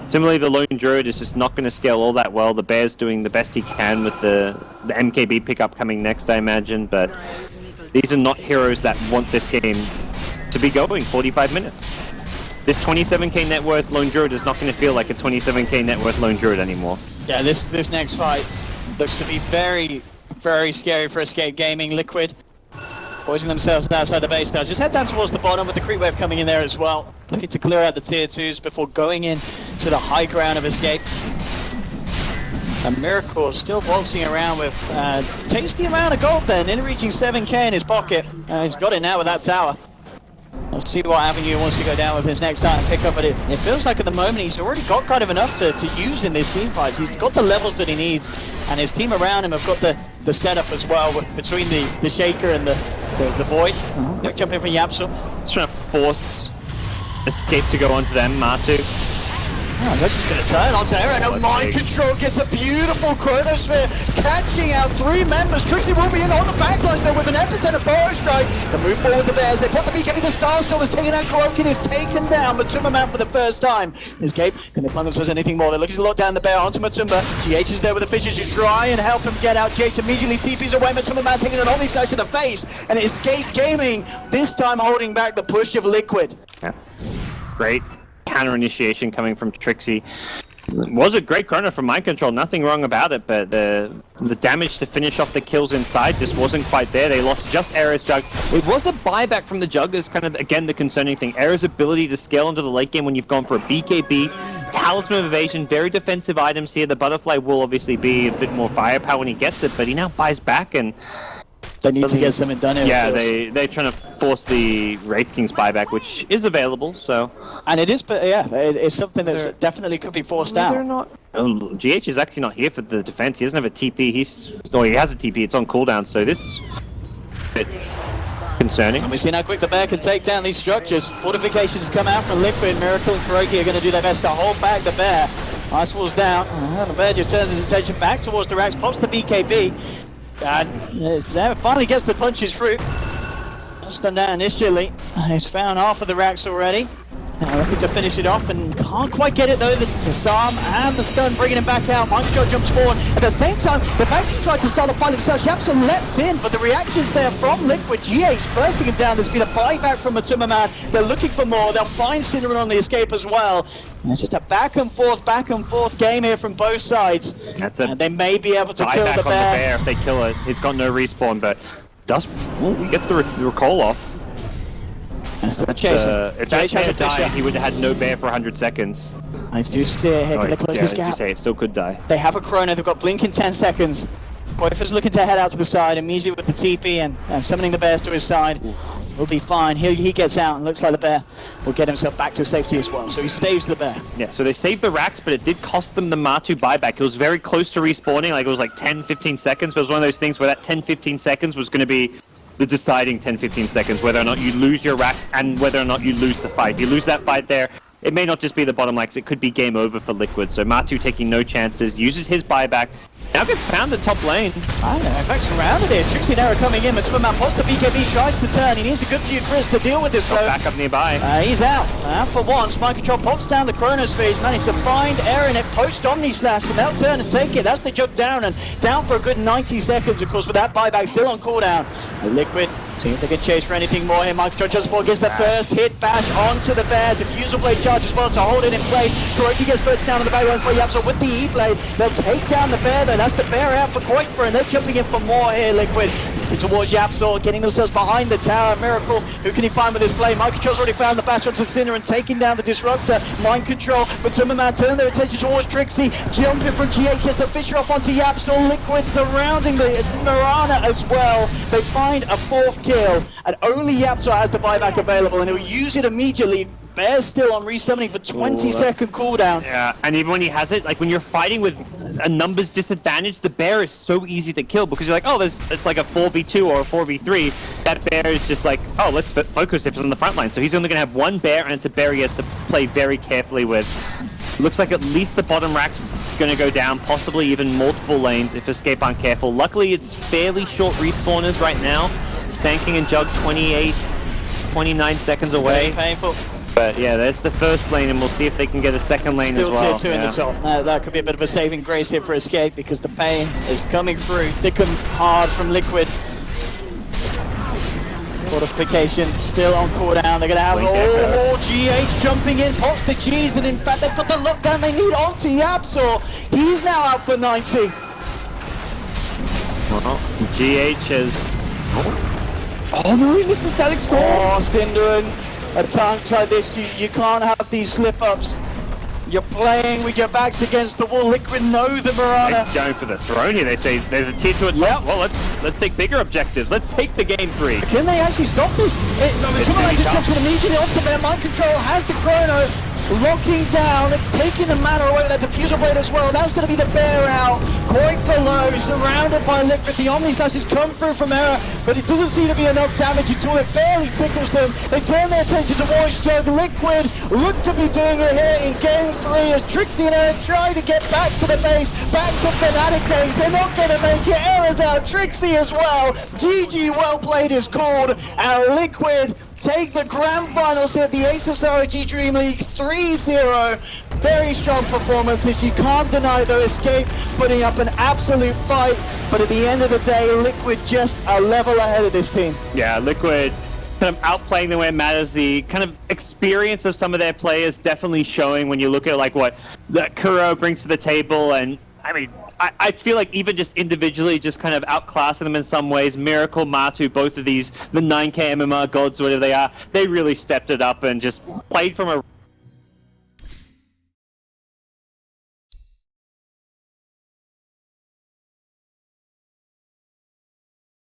Similarly, the Lone Druid is just not going to scale all that well. The Bear's doing the best he can with the MKB pickup coming next, I imagine, but these are not heroes that want this game to be going 45 minutes. This 27k net worth Lone Druid is not going to feel like a 27k net worth Lone Druid anymore. Yeah, this next fight looks to be very, very scary for Escape Gaming. Liquid poising themselves outside the base now. Just head down towards the bottom with the creep wave coming in there as well. Looking to clear out the tier 2s before going in to the high ground of Escape. And Miracle still waltzing around with a tasty amount of gold then, in reaching 7k in his pocket. He's got it now with that tower. We'll see what avenue he wants to go down with his next item pickup, but it feels like at the moment he's already got kind of enough to use in this team fight. He's got the levels that he needs, and his team around him have got the setup as well, between the Shaker and the Void. Jumping from Yapsul. It's trying to force Escape to go onto them, Martu. Oh, that's just going to turn onto Aaron, and Mind Control gets a beautiful Chronosphere, catching out 3 members. Trixie will be in on the backline though with an epicenter Power Strike. They move forward the Bears, they put the BKB, the Starstorm is taken out, Kurokin is taken down, Matumba Man for the first time. Escape, can they find themselves anything more? They're looking to lock down the Bear onto Matumba. GH is there with the fishes to try and help him get out. GH immediately TPs away, Matumba Man taking an Omni Slash to the face, and Escape Gaming this time holding back the push of Liquid. Yeah. Great counter initiation coming from Trixie. It was a great chrono from Mind Control, nothing wrong about it, but the damage to finish off the kills inside just wasn't quite there. They lost just Era's Jug. It was a buyback from the Jug is kind of, again, the concerning thing. Era's ability to scale into the late game when you've gone for a BKB, Talisman of Evasion, very defensive items here. The Butterfly will obviously be a bit more firepower when he gets it, but he now buys back and they need to get something done here. Yeah, they're trying to force the Wraith King's buyback, which is available, so... And it is, but yeah, it's something that definitely could be forced out. They're not... Oh, GH is actually not here for the defense. He doesn't have a TP. He has a TP. It's on cooldown, so this is a bit concerning. And we've seen how quick the Bear can take down these structures. Fortifications come out from Liquid. Miracle and Kuroki are going to do their best to hold back the Bear. Ice Wall's down. The Bear just turns his attention back towards the Rax, pops the BKB. And finally gets the punches through. Stunned out initially. He's found half of the Rax already. Looking to finish it off and can't quite get it though. The Disarm and the stun bringing him back out. Mind Control jumps forward. At the same time, they've actually tried to start the fight themselves. Yapsul leapt in, but the reactions there from Liquid. GH bursting him down. There's been a buyback from Matumba Man. They're looking for more. They'll find Cinnamon on the escape as well. And it's just a back and forth game here from both sides. And they may be able to kill the Bear. On the Bear if they kill it. He's got no respawn, but he gets the recall off. Still chasing. If Jage that has a bear died, Fisher. he would have had no bear for 100 seconds. I do see it here. Can they close this as you gap? say, it still could die. They have a chrono. They've got blink in 10 seconds. Boyfa's looking to head out to the side immediately with the TP and summoning the bears to his side. Will be fine. He gets out and looks like the bear will get himself back to safety as well. So he saves the bear. Yeah, so they saved the racks, but it did cost them the Matu buyback. It was very close to respawning, like it was like 10-15 seconds, but it was one of those things where that 10-15 seconds was going to be the deciding 10-15 seconds, whether or not you lose your racks and whether or not you lose the fight. If you lose that fight there, it may not just be the bottom lanes, it could be game over for Liquid. So Matu taking no chances, uses his buyback. Now gets found the top lane. I know, in fact, surrounded here. Trixie and Era coming in, but Superman pops the BKB, tries to turn. He needs a good few crits to deal with this though. Back up nearby. He's out. For once, Mind Control pops down the Chronosphere. He's managed to find Aaron at post Omni Slash, and they'll turn and take it. That's the jump down, and down for a good 90 seconds, of course, with that buyback still on cooldown. Liquid, see if they can chase for anything more here. Mind Control just before gets the first hit bash onto the bear. Diffusal Blade charge as well to hold it in place. Kuroki gets burst down on the back, for Yapso with the E-Blade. They'll take down the bear though. That's the bear out for Koikfer, and they're jumping in for more here, Liquid. Towards Yapsor, getting themselves behind the tower. Miracle, who can he find with his play? Mind Control's already found the bash onto Sinner and taking down the Disruptor. Mind Control, but Timmerman turn their attention towards Trixie. Jumping from GH, gets the Fisher off onto Yapsor. Liquid surrounding the Mirana as well. They find a fourth kill, and only Yapsor has the buyback available, and he'll use it immediately. Bear's still on resummoning for 20-second cooldown. Yeah, and even when he has it, like when you're fighting with a numbers disadvantage, the bear is so easy to kill because you're like, oh, it's like a 4v2 or a 4v3. That bear is just like, oh, let's focus if it's on the front line. So he's only going to have one bear, and it's a bear he has to play very carefully with. Looks like at least the bottom rack's going to go down, possibly even multiple lanes if Escape aren't careful. Luckily, it's fairly short respawners right now. Sanking and Jug 29 seconds away. Painful. But yeah, that's the first lane, and we'll see if they can get a second lane Still as well. tier 2 in the top. That could be a bit of a saving grace here for Escape because the pain is coming through thick and hard from Liquid. Fortification still on cooldown. They're going to have all GH jumping in, pops the G's, and in fact they've got the lockdown they need onto Yapsor. He's now out for 90. GH has... Oh no, he missed the static storm! Oh, Synderen. At times like this, you can't have these slip-ups. You're playing with your backs against the wall. Liquid know the Mirana. They're going for the throne here. They say there's a tier 2 at top. Yep. Well, let's take bigger objectives. Let's take the game 3. Can they actually stop this? Someone just jumps in immediately off the bear. Mind Control has the chrono. Locking down, taking the mana away with that Diffusal Blade as well. That's going to be the bear out. Quite below, surrounded by Liquid. The Omni Slash has come through from Era, but it doesn't seem to be enough damage at all. It barely tickles them. They turn their attention towards Jug. Liquid look to be doing it here in game 3 as Trixie and Era try to get back to the base, back to Fnatic days. They're not going to make it. Era's out, Trixie as well. GG, well played is called, and Liquid take the grand finals here at the Asus ROG Dreamleague 3-0. Very strong performances. You can't deny their Escape putting up an absolute fight, but at the end of the day, Liquid just a level ahead of this team. Yeah, Liquid kind of outplaying them where it matters. The kind of experience of some of their players definitely showing when you look at like what that Kuro brings to the table, and I mean, I feel like even just individually, just kind of outclassing them in some ways. Miracle, Matu, both of these, the 9K MMR gods, whatever they are, they really stepped it up and just played from a